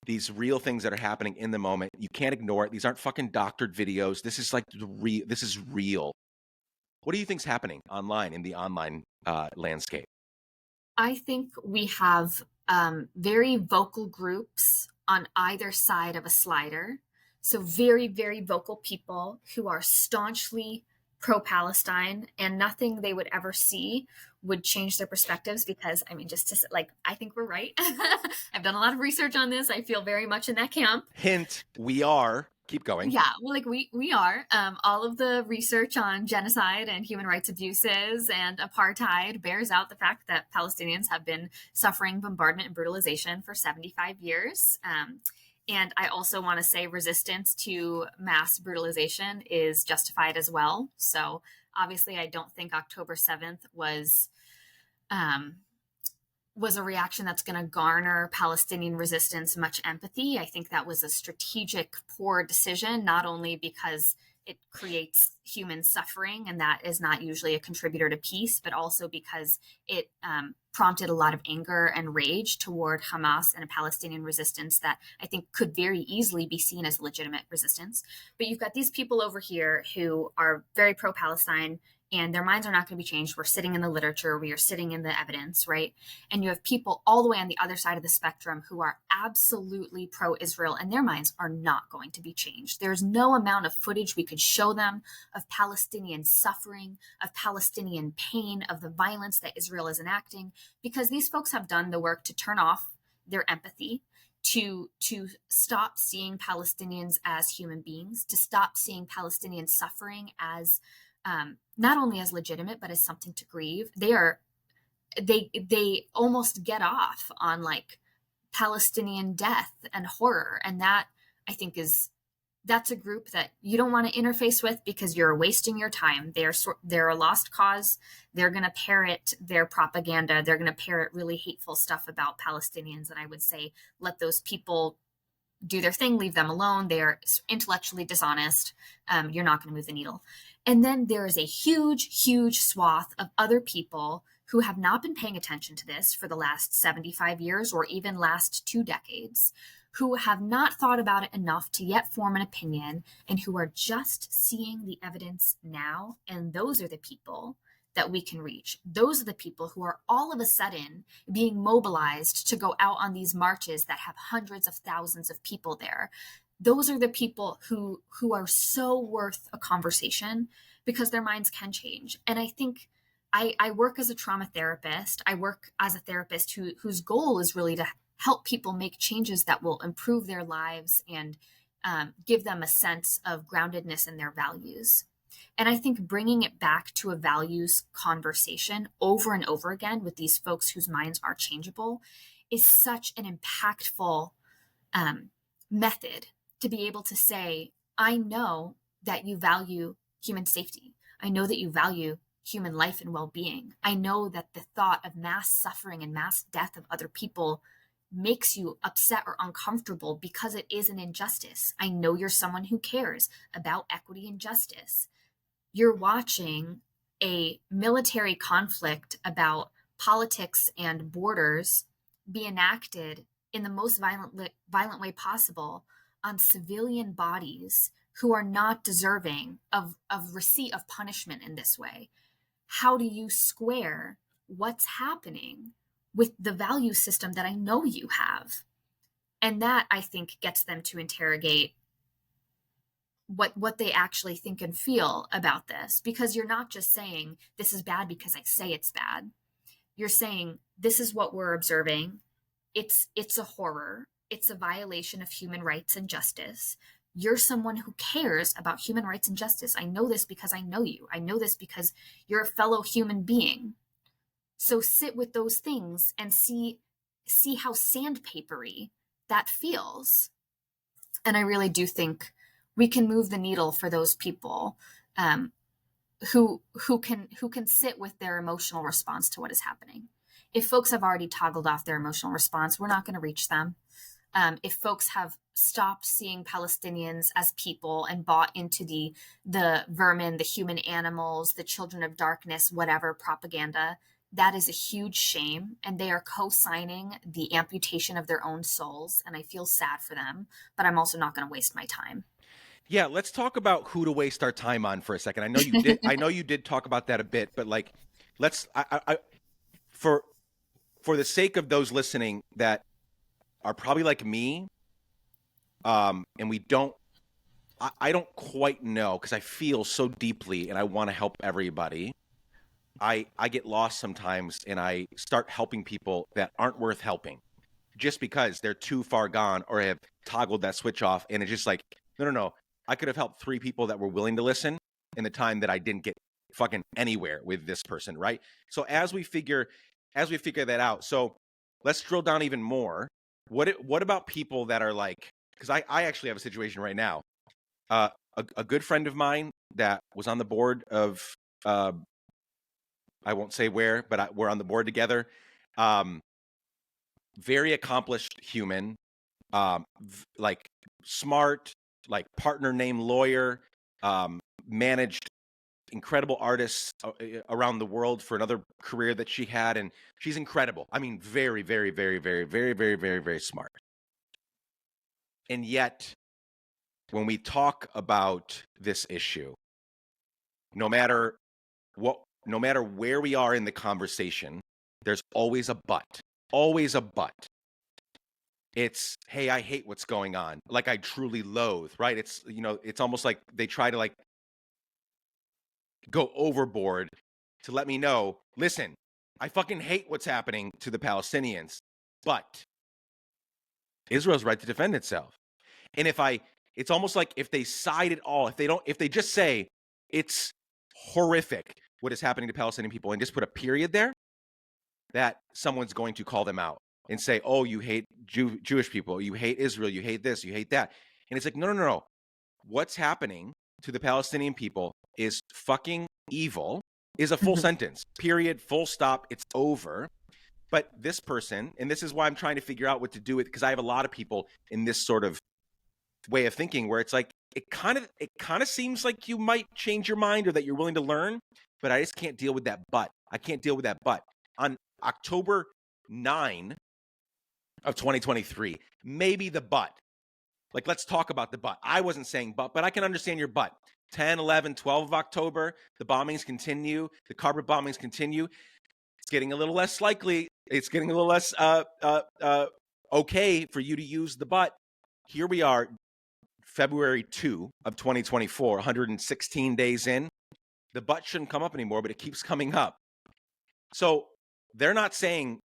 these real things that are happening in the moment. You can't ignore it. These aren't fucking doctored videos. This is like this is real. What do you think's happening online, in the online landscape? I think we have very vocal groups on either side of a slider. So very, very vocal people who are staunchly pro-Palestine, and nothing they would ever see would change their perspectives, because, I mean, just to, like, I think we're right. I've done a lot of research on this. I feel very much in that camp. Hint, we are. Keep going. Yeah, well, like, we are. All of the research on genocide and human rights abuses and apartheid bears out the fact that Palestinians have been suffering bombardment and brutalization for 75 years. And I also want to say resistance to mass brutalization is justified as well. So obviously, I don't think October 7th was a reaction that's going to garner Palestinian resistance much empathy. I think that was a strategic, poor decision, not only because it creates human suffering, and that is not usually a contributor to peace, but also because it prompted a lot of anger and rage toward Hamas and a Palestinian resistance that I think could very easily be seen as legitimate resistance. But you've got these people over here who are very pro-Palestine, and their minds are not going to be changed. We're sitting in the literature, we are sitting in the evidence, right? And you have people all the way on the other side of the spectrum who are absolutely pro-Israel, and their minds are not going to be changed. There's no amount of footage we could show them of Palestinian suffering, of Palestinian pain, of the violence that Israel is enacting, because these folks have done the work to turn off their empathy, to stop seeing Palestinians as human beings, to stop seeing Palestinian suffering as not only as legitimate but as something to grieve. They almost get off on like Palestinian death and horror, and that I think that's a group that you don't want to interface with because you're wasting your time. They're a lost cause. They're going to parrot their propaganda. They're going to parrot really hateful stuff about Palestinians, and I would say let those people do their thing, leave them alone. They are intellectually dishonest. You're not going to move the needle. And then there is a huge, huge swath of other people who have not been paying attention to this for the last 75 years or even last 2 decades, who have not thought about it enough to yet form an opinion, and who are just seeing the evidence now. And those are the people that we can reach. Those are the people who are all of a sudden being mobilized to go out on these marches that have hundreds of thousands of people there. Those are the people who are so worth a conversation because their minds can change. And I think I work as a trauma therapist. I work as a therapist whose goal is really to help people make changes that will improve their lives and give them a sense of groundedness in their values. And I think bringing it back to a values conversation over and over again with these folks whose minds are changeable is such an impactful method to be able to say, I know that you value human safety. I know that you value human life and well-being. I know that the thought of mass suffering and mass death of other people makes you upset or uncomfortable because it is an injustice. I know you're someone who cares about equity and justice. You're watching a military conflict about politics and borders be enacted in the most violent way possible on civilian bodies who are not deserving of receipt of punishment in this way. How do you square what's happening with the value system that I know you have? And that, I think, gets them to interrogate what they actually think and feel about this, because you're not just saying this is bad because I say it's bad. You're saying this is what we're observing. It's a horror. It's a violation of human rights and justice. You're someone who cares about human rights and justice. I know this because I know you. I know this because you're a fellow human being. So sit with those things and see how sandpapery that feels. And I really do think we can move the needle for those people who can sit with their emotional response to what is happening. If folks have already toggled off their emotional response, we're not going to reach them. If folks have stopped seeing Palestinians as people and bought into the vermin, the human animals, the children of darkness, whatever propaganda, that is a huge shame. And they are co-signing the amputation of their own souls. And I feel sad for them, but I'm also not going to waste my time. Yeah, let's talk about who to waste our time on for a second. I know you did. I know you did talk about that a bit, but like, let's. For the sake of those listening that are probably like me, and we don't. I don't quite know because I feel so deeply and I want to help everybody. I get lost sometimes and I start helping people that aren't worth helping, just because they're too far gone or have toggled that switch off, and it's just like, no. I could have helped 3 people that were willing to listen in the time that I didn't get fucking anywhere with this person, right? So as we figure that out, so let's drill down even more. What about people that are like, because I actually have a situation right now. A good friend of mine that was on the board of, I won't say where, but we're on the board together. Very accomplished human, like smart, like partner named lawyer, managed incredible artists around the world for another career that she had, and she's incredible. I mean, very, very, very, very, very, very, very, very smart. And yet, when we talk about this issue, no matter no matter where we are in the conversation, there's always a but. Always a but. It's, hey, I hate what's going on. Like, I truly loathe, right? It's, it's almost like they try to like go overboard to let me know, listen, I fucking hate what's happening to the Palestinians, but Israel's right to defend itself. And it's almost like if they side it all, if they just say it's horrific what is happening to Palestinian people and just put a period there, that someone's going to call them out and say, oh, you hate Jewish people, you hate Israel, you hate this, you hate that. And it's like, no. What's happening to the Palestinian people is fucking evil, is a full sentence, period, full stop, it's over. But this person, and this is why I'm trying to figure out what to do with, because I have a lot of people in this sort of way of thinking where it's like, it kind of seems like you might change your mind or that you're willing to learn, but I just can't deal with that but. I can't deal with that but. On October 9 of 2023, maybe the but. Like, let's talk about the but. I wasn't saying but I can understand your but. 10, 11, 12 of October, the bombings continue, the carpet bombings continue. It's getting a little less likely. It's getting a little less okay for you to use the but. Here we are, February 2 of 2024, 116 days in. The but shouldn't come up anymore, but it keeps coming up. So they're not saying,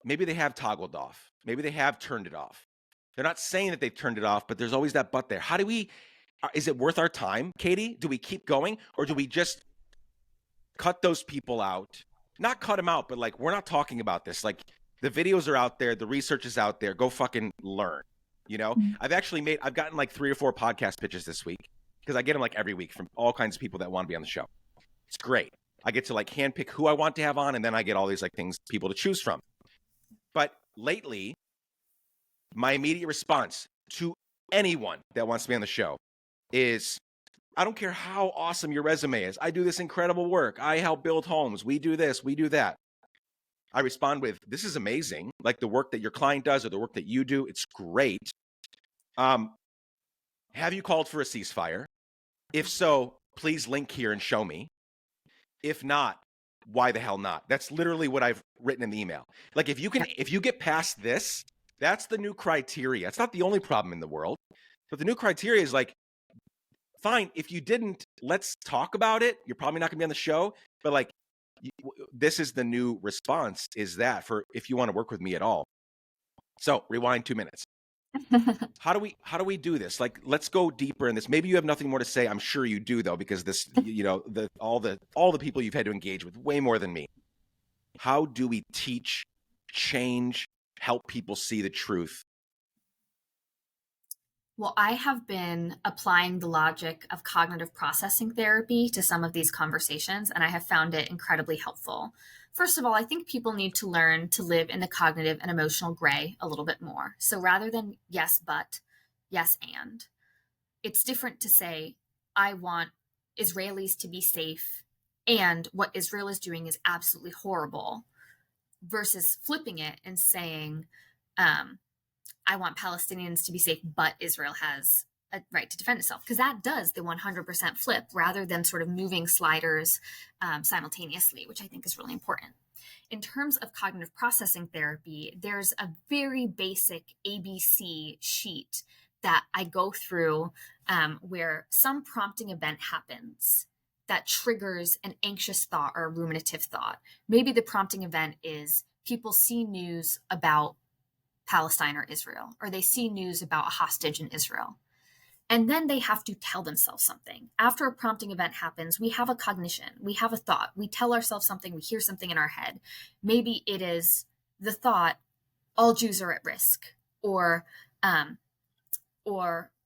maybe they have toggled off. Maybe they have turned it off. They're not saying that they've turned it off, but there's always that but there. Is it worth our time, Katie? Do we keep going, or do we just cut those people out? Not cut them out, but like, we're not talking about this. Like, the videos are out there, the research is out there. Go fucking learn. I've gotten like 3 or 4 podcast pitches this week, because I get them like every week from all kinds of people that want to be on the show. It's great. I get to like handpick who I want to have on, and then I get all these like people to choose from. But lately, my immediate response to anyone that wants to be on the show is, I don't care how awesome your resume is. I do this incredible work. I help build homes. We do this, we do that. I respond with, this is amazing. Like, the work that your client does or the work that you do, it's great. Have you called for a ceasefire? If so, please link here and show me. If not, why the hell not? That's literally what I've written in the email. Like, if you get past this, that's the new criteria. It's not the only problem in the world, but the new criteria is like, fine, if you didn't, let's talk about it. You're probably not gonna be on the show, but like, this is the new response, is that for if you want to work with me at all. So rewind 2 minutes. How do we do this? Like, let's go deeper in this. Maybe you have nothing more to say. I'm sure you do, though, because this, all the people you've had to engage with way more than me. How do we teach, change, help people see the truth? Well, I have been applying the logic of cognitive processing therapy to some of these conversations, and I have found it incredibly helpful. First of all, I think people need to learn to live in the cognitive and emotional gray a little bit more. So rather than yes, but, yes, and, it's different to say, I want Israelis to be safe, and what Israel is doing is absolutely horrible, versus flipping it and saying, I want Palestinians to be safe, but Israel has a right to defend itself. Because that does the 100% flip, rather than sort of moving sliders simultaneously, which I think is really important. In terms of cognitive processing therapy, there's a very basic ABC sheet that I go through where some prompting event happens that triggers an anxious thought or a ruminative thought. Maybe the prompting event is people see news about Palestine or Israel, or they see news about a hostage in Israel. And then they have to tell themselves something. After a prompting event happens, we have a cognition, we have a thought, we tell ourselves something, we hear something in our head. Maybe it is the thought, all Jews are at risk, or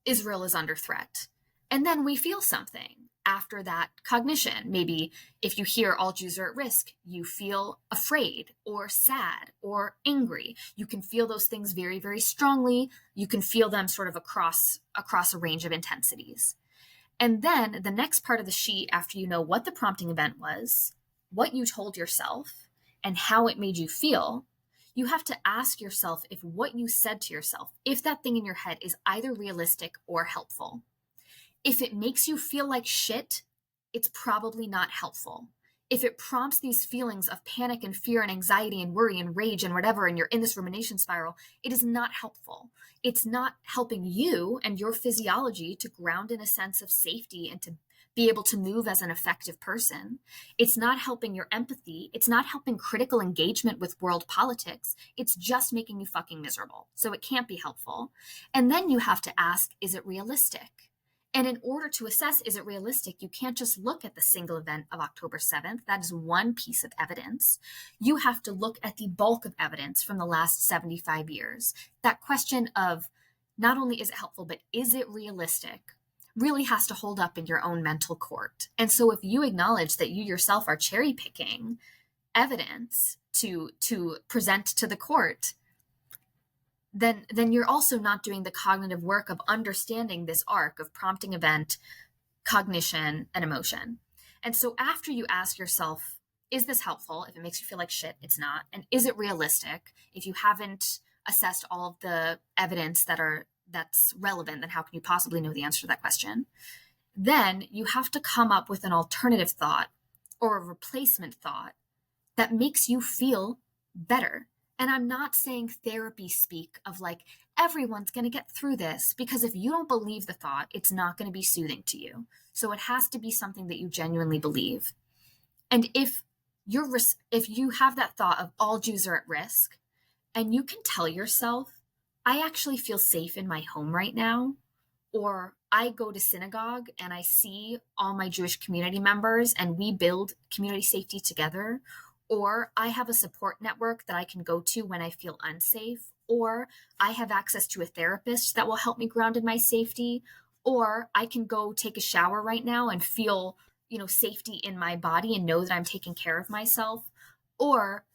Israel is under threat. And then we feel something after that cognition. Maybe if you hear all Jews are at risk, you feel afraid or sad or angry. You can feel those things very, very strongly. You can feel them sort of across a range of intensities. And then the next part of the sheet, after you know what the prompting event was, what you told yourself, and how it made you feel, you have to ask yourself if what you said to yourself, if that thing in your head is either realistic or helpful. If it makes you feel like shit, it's probably not helpful. If it prompts these feelings of panic and fear and anxiety and worry and rage and whatever, and you're in this rumination spiral, it is not helpful. It's not helping you and your physiology to ground in a sense of safety and to be able to move as an effective person. It's not helping your empathy. It's not helping critical engagement with world politics. It's just making you fucking miserable. So it can't be helpful. And then you have to ask, is it realistic? And in order to assess, is it realistic, you can't just look at the single event of October 7th. That is one piece of evidence. You have to look at the bulk of evidence from the last 75 years. That question of not only is it helpful, but is it realistic, really has to hold up in your own mental court. And so if you acknowledge that you yourself are cherry picking evidence to present to the court, then you're also not doing the cognitive work of understanding this arc of prompting event, cognition, and emotion. And so after you ask yourself, is this helpful? If it makes you feel like shit, it's not. And is it realistic? If you haven't assessed all of the evidence that's relevant, then how can you possibly know the answer to that question? Then you have to come up with an alternative thought or a replacement thought that makes you feel better. And I'm not saying therapy speak of like, everyone's going to get through this, because if you don't believe the thought, it's not going to be soothing to you. So it has to be something that you genuinely believe. And if you have that thought of all Jews are at risk, and you can tell yourself, I actually feel safe in my home right now, or I go to synagogue and I see all my Jewish community members and we build community safety together, or I have a support network that I can go to when I feel unsafe, or I have access to a therapist that will help me ground in my safety, or I can go take a shower right now and feel, safety in my body and know that I'm taking care of myself, or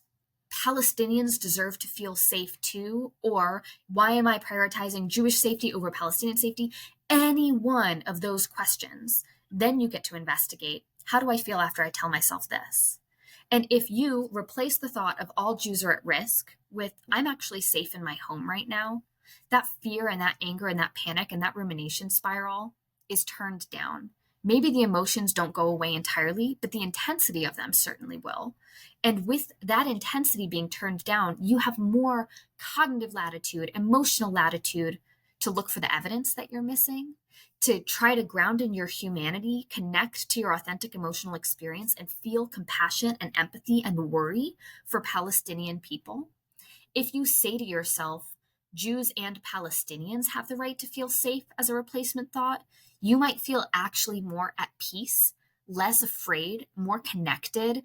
Palestinians deserve to feel safe too, or why am I prioritizing Jewish safety over Palestinian safety? Any one of those questions, then you get to investigate, how do I feel after I tell myself this? And if you replace the thought of all Jews are at risk with, I'm actually safe in my home right now, that fear and that anger and that panic and that rumination spiral is turned down. Maybe the emotions don't go away entirely, but the intensity of them certainly will. And with that intensity being turned down, you have more cognitive latitude, emotional latitude to look for the evidence that you're missing, to try to ground in your humanity, connect to your authentic emotional experience, and feel compassion and empathy and worry for Palestinian people. If you say to yourself, Jews and Palestinians have the right to feel safe as a replacement thought, you might feel actually more at peace, less afraid, more connected.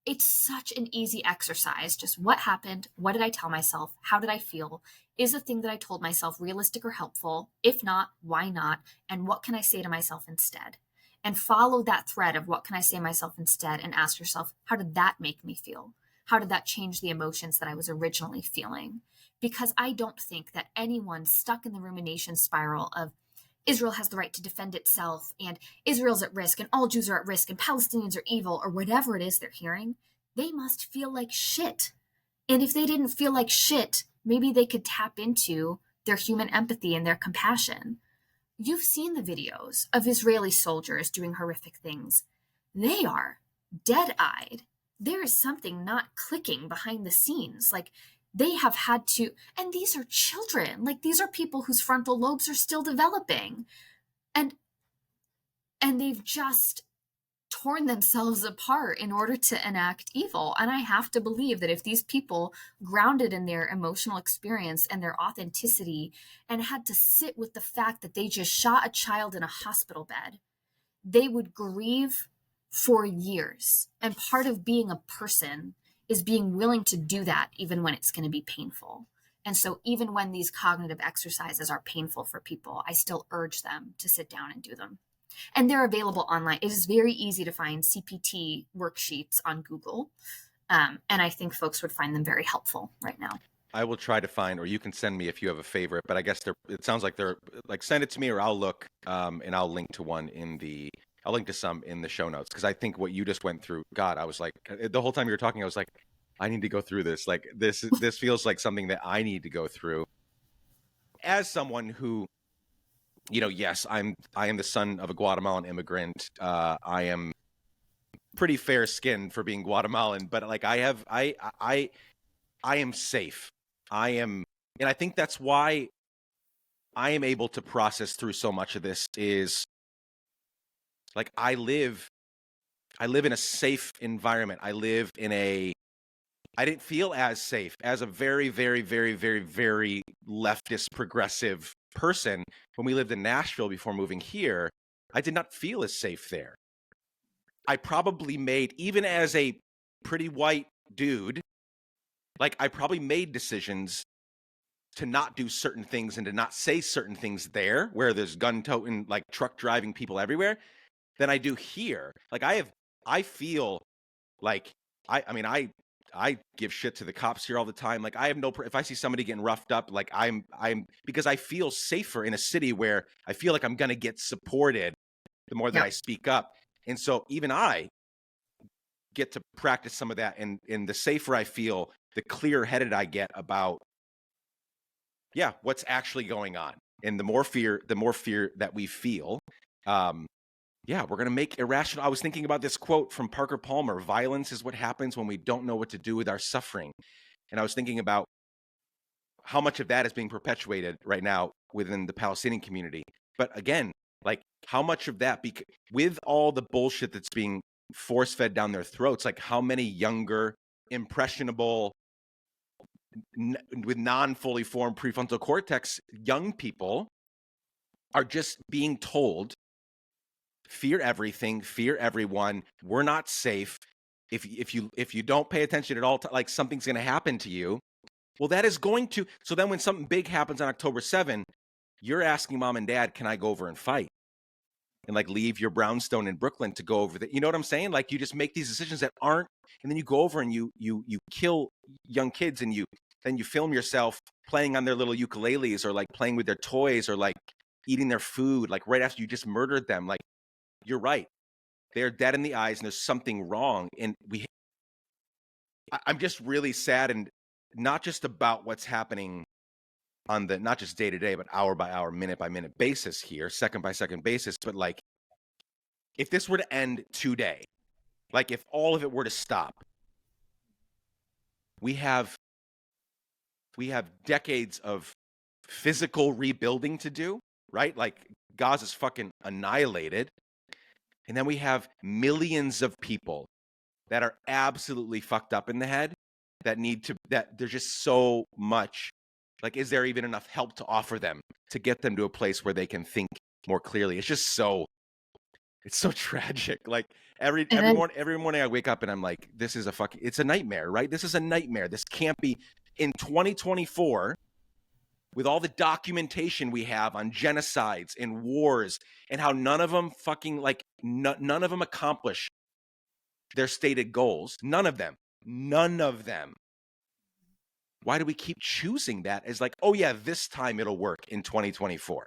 It's such an easy exercise. Just what happened? What did I tell myself? How did I feel? Is the thing that I told myself realistic or helpful? If not, why not? And what can I say to myself instead? And follow that thread of what can I say to myself instead, and ask yourself, how did that make me feel? How did that change the emotions that I was originally feeling? Because I don't think that anyone stuck in the rumination spiral of Israel has the right to defend itself, and Israel's at risk, and all Jews are at risk, and Palestinians are evil, or whatever it is they're hearing, they must feel like shit. And if they didn't feel like shit, maybe they could tap into their human empathy and their compassion. You've seen the videos of Israeli soldiers doing horrific things. They are dead-eyed. There is something not clicking behind the scenes. Like, they have had to, and these are children, like these are people whose frontal lobes are still developing, and they've just torn themselves apart in order to enact evil. And I have to believe that if these people grounded in their emotional experience and their authenticity and had to sit with the fact that they just shot a child in a hospital bed, they would grieve for years. And part of being a person is being willing to do that even when it's going to be painful. And so even when these cognitive exercises are painful for people, I still urge them to sit down and do them. And they're available online. It is very easy to find CPT worksheets on Google. And I think folks would find them very helpful right now. I will try to find, or you can send me if you have a favorite, but I guess it sounds like they're like, send it to me or I'll look, and I'll link to I'll link to some in the show notes. Cause I think what you just went through, God, I was like, the whole time you were talking, I was like, I need to go through this. Like this feels like something that I need to go through as someone who Yes, I am the son of a Guatemalan immigrant. I am pretty fair skinned for being Guatemalan, but like I am safe. I am, and I think that's why I am able to process through so much of this is like I live in a safe environment. I didn't feel as safe as a very, very, very, very, very leftist progressive person when we lived in Nashville before moving here. I did not feel as safe there. I probably made, even as a pretty white dude, like I probably made decisions to not do certain things and to not say certain things there where there's gun toting, like truck driving people everywhere than I do here. Like I feel like I mean, I give shit to the cops here all the time. Like I have no, if I see somebody getting roughed up, like I'm because I feel safer in a city where I feel like I'm going to get supported the more that Yep. I speak up. And so even I get to practice some of that. And the safer I feel, the clearer headed I get about, yeah, what's actually going on. And the more fear that we feel, yeah, we're going to make irrational. I was thinking about this quote from Parker Palmer: violence is what happens when we don't know what to do with our suffering. And I was thinking about how much of that is being perpetuated right now within the Palestinian community. But again, like how much of that, with all the bullshit that's being force fed down their throats, like how many younger, impressionable, with non-fully formed prefrontal cortex young people are just being told, fear everything, fear everyone, we're not safe. If you don't pay attention at all, like something's going to happen to you. Well, that is going to. So then when something big happens on October 7, you're asking mom and dad, can I go over and fight? And like leave your brownstone in Brooklyn to go over that. You know what I'm saying? Like you just make these decisions that aren't, and then you go over and you kill young kids, and then you film yourself playing on their little ukuleles or like playing with their toys or like eating their food, like right after you just murdered them. Like, you're right. They're dead in the eyes and there's something wrong. And I'm just really sad, and not just about what's happening on the, not just day to day, but hour by hour, minute by minute basis here, second by second basis. But like, if this were to end today, like if all of it were to stop, we have decades of physical rebuilding to do, right? Like Gaza's fucking annihilated. And then we have millions of people that are absolutely fucked up in the head that there's just so much. Like, is there even enough help to offer them to get them to a place where they can think more clearly? It's so tragic. Like every morning I wake up and I'm like, it's a nightmare, right? This is a nightmare. This can't be in 2024 with all the documentation we have on genocides and wars and how none of them none of them accomplish their stated goals. None of them. Why do we keep choosing that as like, oh yeah, this time it'll work in 2024?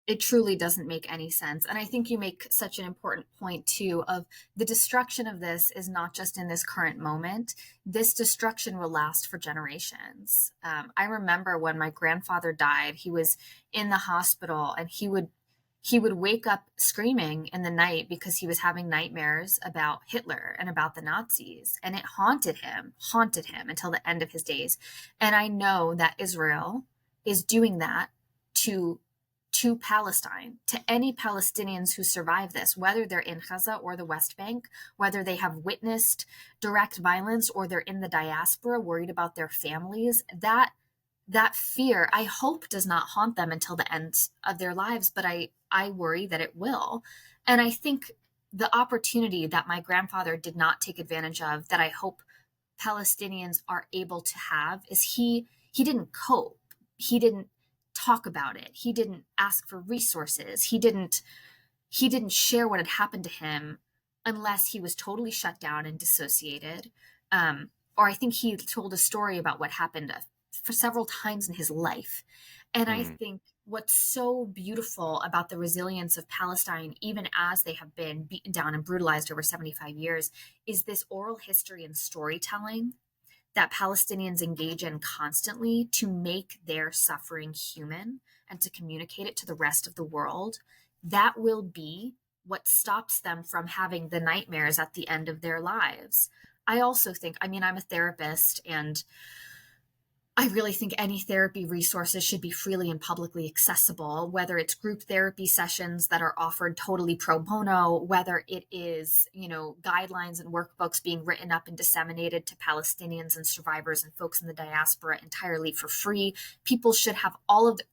It truly doesn't make any sense. And I think you make such an important point too of the destruction of this is not just in this current moment. This destruction will last for generations. I remember when my grandfather died, he was in the hospital and he would wake up screaming in the night because he was having nightmares about Hitler and about the Nazis. And it haunted him until the end of his days. And I know that Israel is doing that to Palestine, to any Palestinians who survive this, whether they're in Gaza or the West Bank, whether they have witnessed direct violence or they're in the diaspora worried about their families, that fear, I hope, does not haunt them until the end of their lives, but I worry that it will. And I think the opportunity that my grandfather did not take advantage of, that I hope Palestinians are able to have, is he didn't cope. He didn't talk about it. He didn't ask for resources. He didn't share what had happened to him unless he was totally shut down and dissociated. Or I think he told a story about what happened for several times in his life. And I think what's so beautiful about the resilience of Palestine, even as they have been beaten down and brutalized over 75 years, is this oral history and storytelling that Palestinians engage in constantly to make their suffering human and to communicate it to the rest of the world, that will be what stops them from having the nightmares at the end of their lives. I also think, I mean, I'm a therapist, and I really think any therapy resources should be freely and publicly accessible, whether it's group therapy sessions that are offered totally pro bono, whether it is, guidelines and workbooks being written up and disseminated to Palestinians and survivors and folks in the diaspora entirely for free. People should have all of the,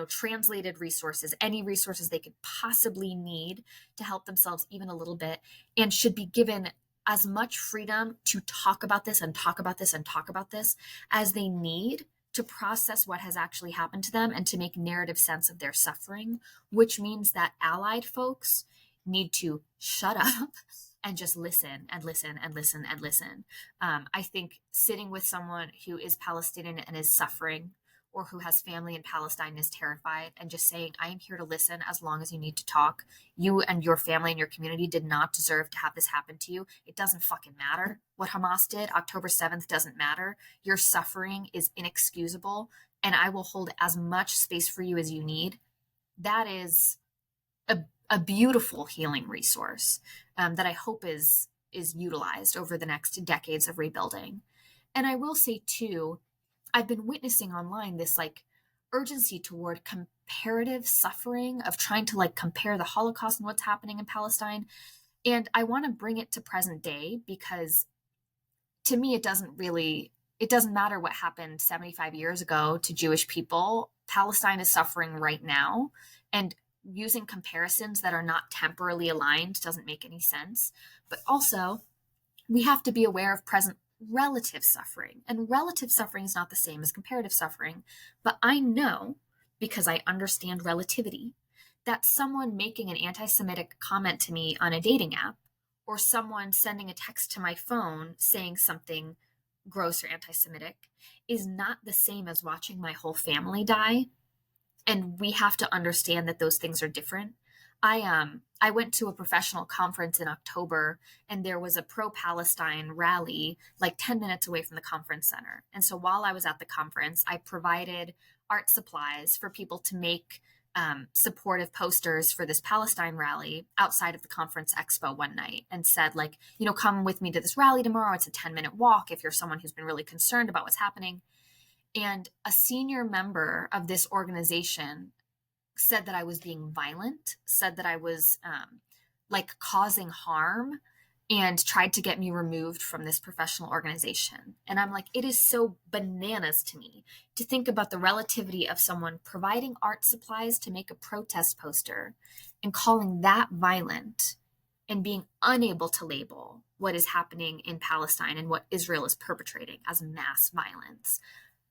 translated resources, any resources they could possibly need to help themselves even a little bit, and should be given as much freedom to talk about this and talk about this and talk about this as they need to process what has actually happened to them and to make narrative sense of their suffering, which means that allied folks need to shut up and just listen and listen and listen and listen. I think sitting with someone who is Palestinian and is suffering, or who has family in Palestine and is terrified, and just saying, I am here to listen as long as you need to talk. You and your family and your community did not deserve to have this happen to you. It doesn't fucking matter what Hamas did. October 7th doesn't matter. Your suffering is inexcusable, and I will hold as much space for you as you need. That is a beautiful healing resource that I hope is utilized over the next decades of rebuilding. And I will say too, I've been witnessing online this urgency toward comparative suffering of trying to compare the Holocaust and what's happening in Palestine. And I want to bring it to present day, because to me, it doesn't matter what happened 75 years ago to Jewish people. Palestine is suffering right now, and using comparisons that are not temporally aligned doesn't make any sense. But also, we have to be aware of present relative suffering. And relative suffering is not the same as comparative suffering. But I know, because I understand relativity, that someone making an anti-Semitic comment to me on a dating app, or someone sending a text to my phone saying something gross or anti-Semitic, is not the same as watching my whole family die. And we have to understand that those things are different. I went to a professional conference in October, and there was a pro-Palestine rally 10 minutes away from the conference center. And so while I was at the conference, I provided art supplies for people to make supportive posters for this Palestine rally outside of the conference expo one night, and said, come with me to this rally tomorrow. It's a 10-minute walk if you're someone who's been really concerned about what's happening. And a senior member of this organization said that I was being violent, said that I was causing harm, and tried to get me removed from this professional organization. And I'm like, it is so bananas to me to think about the relativity of someone providing art supplies to make a protest poster and calling that violent, and being unable to label what is happening in Palestine and what Israel is perpetrating as mass violence.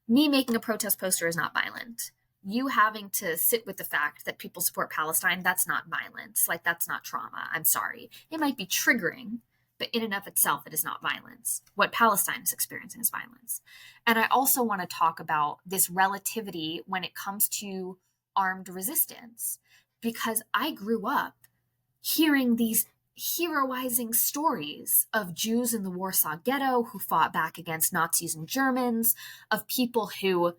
Me making a protest poster is not violent. You having to sit with the fact that people support Palestine, that's not violence. That's not trauma. I'm sorry. It might be triggering, but in and of itself, it is not violence. What Palestine is experiencing is violence. And I also want to talk about this relativity when it comes to armed resistance, because I grew up hearing these heroizing stories of Jews in the Warsaw Ghetto who fought back against Nazis and Germans, of people who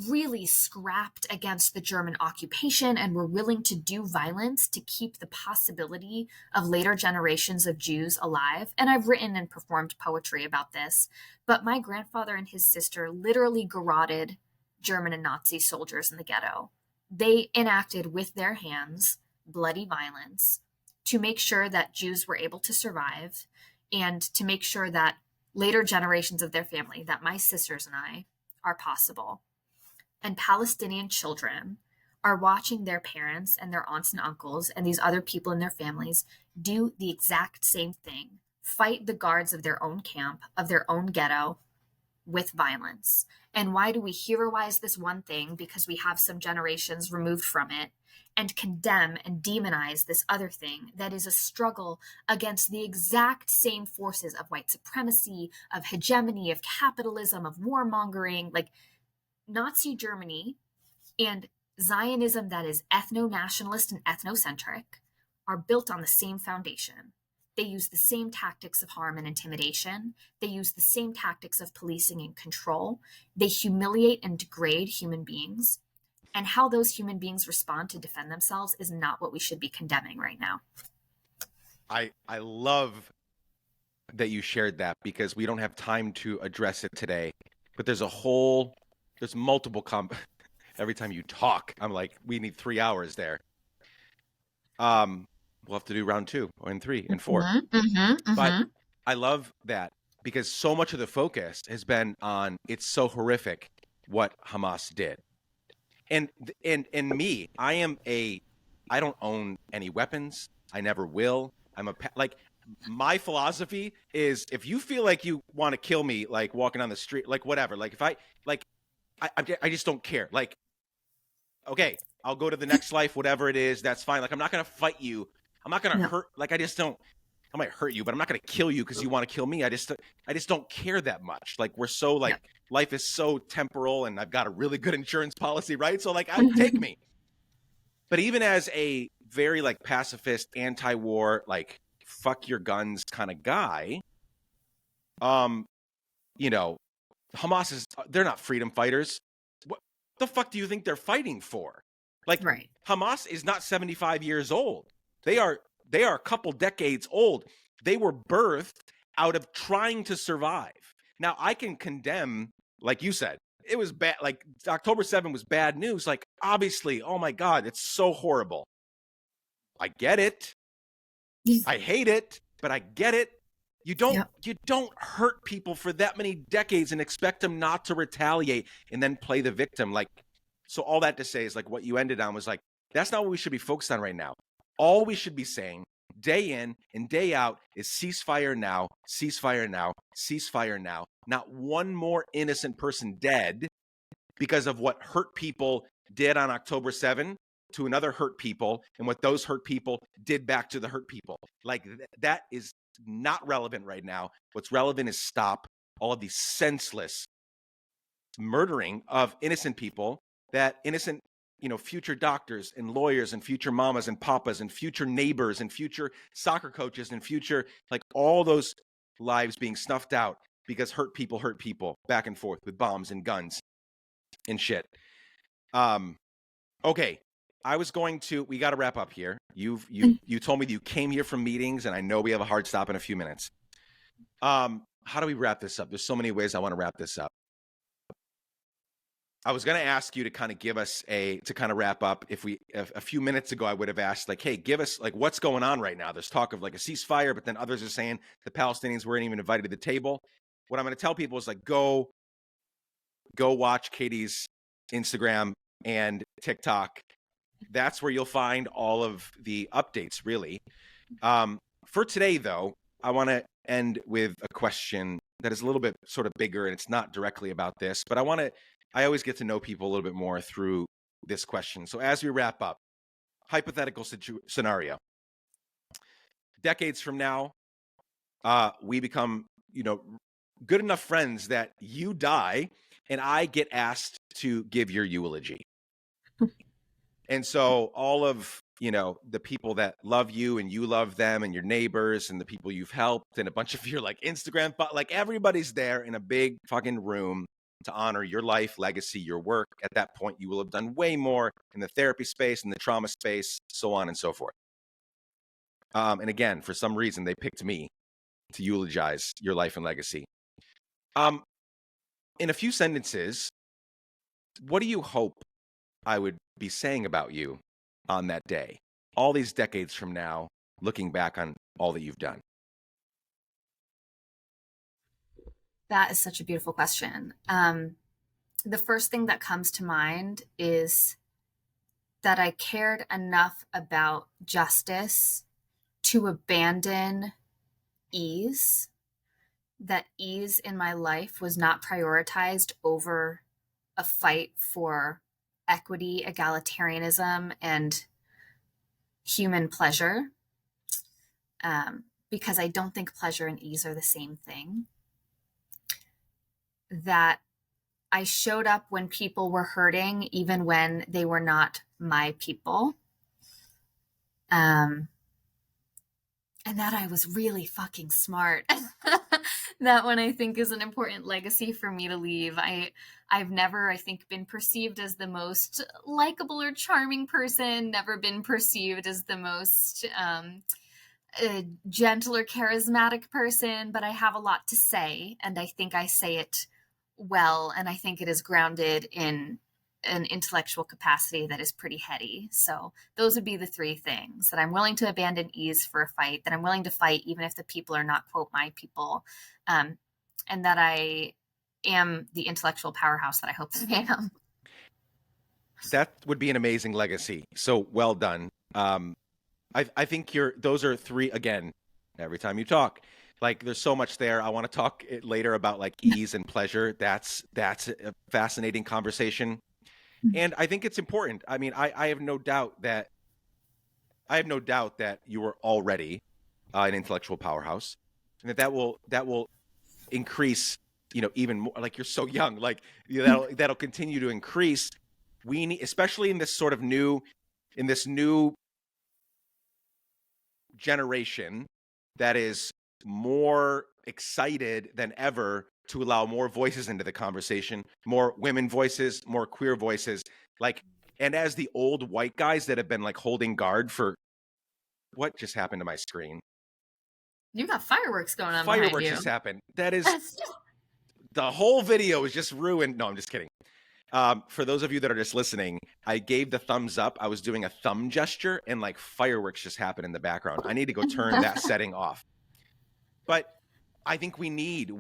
really scrapped against the German occupation and were willing to do violence to keep the possibility of later generations of Jews alive. And I've written and performed poetry about this, but my grandfather and his sister literally garroted German and Nazi soldiers in the ghetto. They enacted with their hands bloody violence to make sure that Jews were able to survive, and to make sure that later generations of their family, that my sisters and I, are possible. And Palestinian children are watching their parents and their aunts and uncles and these other people in their families do the exact same thing, fight the guards of their own camp, of their own ghetto, with violence. And why do we heroize this one thing because we have some generations removed from it, and condemn and demonize this other thing that is a struggle against the exact same forces of white supremacy, of hegemony, of capitalism, of warmongering? Nazi Germany and Zionism that is ethno-nationalist and ethnocentric are built on the same foundation. They use the same tactics of harm and intimidation. They use the same tactics of policing and control. They humiliate and degrade human beings. And how those human beings respond to defend themselves is not what we should be condemning right now. I love that you shared that, because we don't have time to address it today. But there's multiple every time you talk, I'm like, we need 3 hours there. We'll have to do round 2 and 3 and 4. But I love that, because so much of the focus has been on, it's so horrific what Hamas did. And me, I don't own any weapons. I never will. My philosophy is, if you feel like you want to kill me, like walking on the street, like whatever, like if I just don't care. Like, okay, I'll go to the next life, whatever it is, that's fine. Like, I'm not going to fight you. I'm not going to hurt. Like, I might hurt you, but I'm not going to kill you because you want to kill me. I just don't care that much. Like, we're so life is so temporal, and I've got a really good insurance policy, right? So like, take me. But even as a very like pacifist, anti-war, like fuck your guns kind of guy, you know, they're not freedom fighters. What the fuck do you think they're fighting for? Like, right. Hamas is not 75 years old. They are a couple decades old. They were birthed out of trying to survive. Now, I can condemn, like you said, it was bad. Like, October 7 was bad news. Like, obviously, oh my God, it's so horrible. I get it. I hate it, but I get it. You don't hurt people for that many decades and expect them not to retaliate and then play the victim. Like, so all that to say is, like, what you ended on was like, that's not what we should be focused on right now. All we should be saying day in and day out is ceasefire now, ceasefire now, ceasefire now. Not one more innocent person dead because of what hurt people did on October 7 to another hurt people, and what those hurt people did back to the hurt people. Like, that is not relevant right now. What's relevant is stop all of these senseless murdering of innocent people, that innocent, future doctors and lawyers and future mamas and papas and future neighbors and future soccer coaches and future, like, all those lives being snuffed out because hurt people back and forth with bombs and guns and shit. Okay. We got to wrap up here. You told me that you came here from meetings, and I know we have a hard stop in a few minutes. How do we wrap this up? There's so many ways I want to wrap this up. I was going to ask you to kind of give us to kind of wrap up. A few minutes ago, I would have asked, like, hey, give us, like, what's going on right now? There's talk of like a ceasefire, but then others are saying the Palestinians weren't even invited to the table. What I'm going to tell people is, like, go watch Katie's Instagram and TikTok. That's where you'll find all of the updates, really. For today, though, I want to end with a question that is a little bit sort of bigger, and it's not directly about this, but I always get to know people a little bit more through this question. So as we wrap up, hypothetical scenario. Decades from now, we become, good enough friends that you die and I get asked to give your eulogy. And so all of, the people that love you and you love them, and your neighbors and the people you've helped, and a bunch of your like Instagram, but like everybody's there in a big fucking room to honor your life, legacy, your work. At that point, you will have done way more in the therapy space, in the trauma space, so on and so forth. And again, for some reason, they picked me to eulogize your life and legacy. In a few sentences, what do you hope I would be saying about you on that day, all these decades from now, looking back on all that you've done? That is such a beautiful question. The first thing that comes to mind is that I cared enough about justice to abandon ease, that ease in my life was not prioritized over a fight for equity, egalitarianism, and human pleasure, because I don't think pleasure and ease are the same thing. That I showed up when people were hurting, even when they were not my people. And and that I was really fucking smart. That one I think is an important legacy for me to leave. I've never, I think, been perceived as the most likable or charming person, never been perceived as the most gentle or charismatic person, but I have a lot to say, and I think I say it well, and I think it is grounded in an intellectual capacity that is pretty heady. So those would be the three things: that I'm willing to abandon ease for a fight, that I'm willing to fight even if the people are not, quote, my people, and that I am the intellectual powerhouse that I hope that I am. That would be an amazing legacy. So well done. I think those are three, again, every time you talk, like there's so much there. I want to talk later about like ease and pleasure. That's a fascinating conversation. And I think it's important. I mean, I have no doubt that you are already an intellectual powerhouse, and that will increase, even more. Like, you're so young, like, that'll continue to increase. We need, especially in this new generation that is more excited than ever to allow more voices into the conversation, more women voices, more queer voices. Like, and as the old white guys that have been like holding guard for, what just happened to my screen? You got fireworks going on Fireworks behind you. just happened. That is, the whole video is just ruined. No, I'm just kidding. For those of you that are just listening, I gave the thumbs up. I was doing a thumb gesture, and like fireworks just happened in the background. I need to go turn that setting off. But I think we need,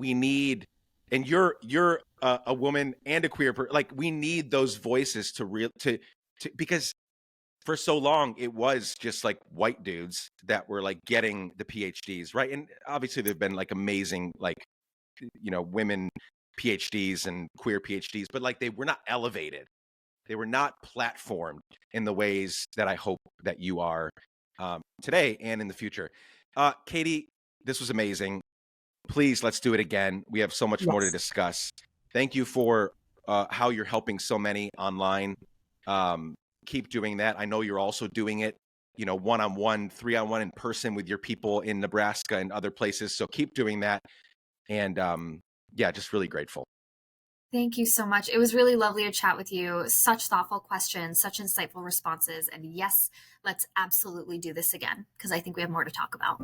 and you're a woman and a queer person. Like, we need those voices to because for so long it was just like white dudes that were like getting the PhDs, right? And obviously there've been like amazing, like, women PhDs and queer PhDs, but like they were not elevated. They were not platformed in the ways that I hope that you are today and in the future. Katie, this was amazing. Please, let's do it again. We have so much more to discuss. Thank you for how you're helping so many online. Keep doing that. I know you're also doing it, one-on-one, 3-on-1 in person with your people in Nebraska and other places. So keep doing that. And yeah, just really grateful. Thank you so much. It was really lovely to chat with you. Such thoughtful questions, such insightful responses. And yes, let's absolutely do this again, because I think we have more to talk about.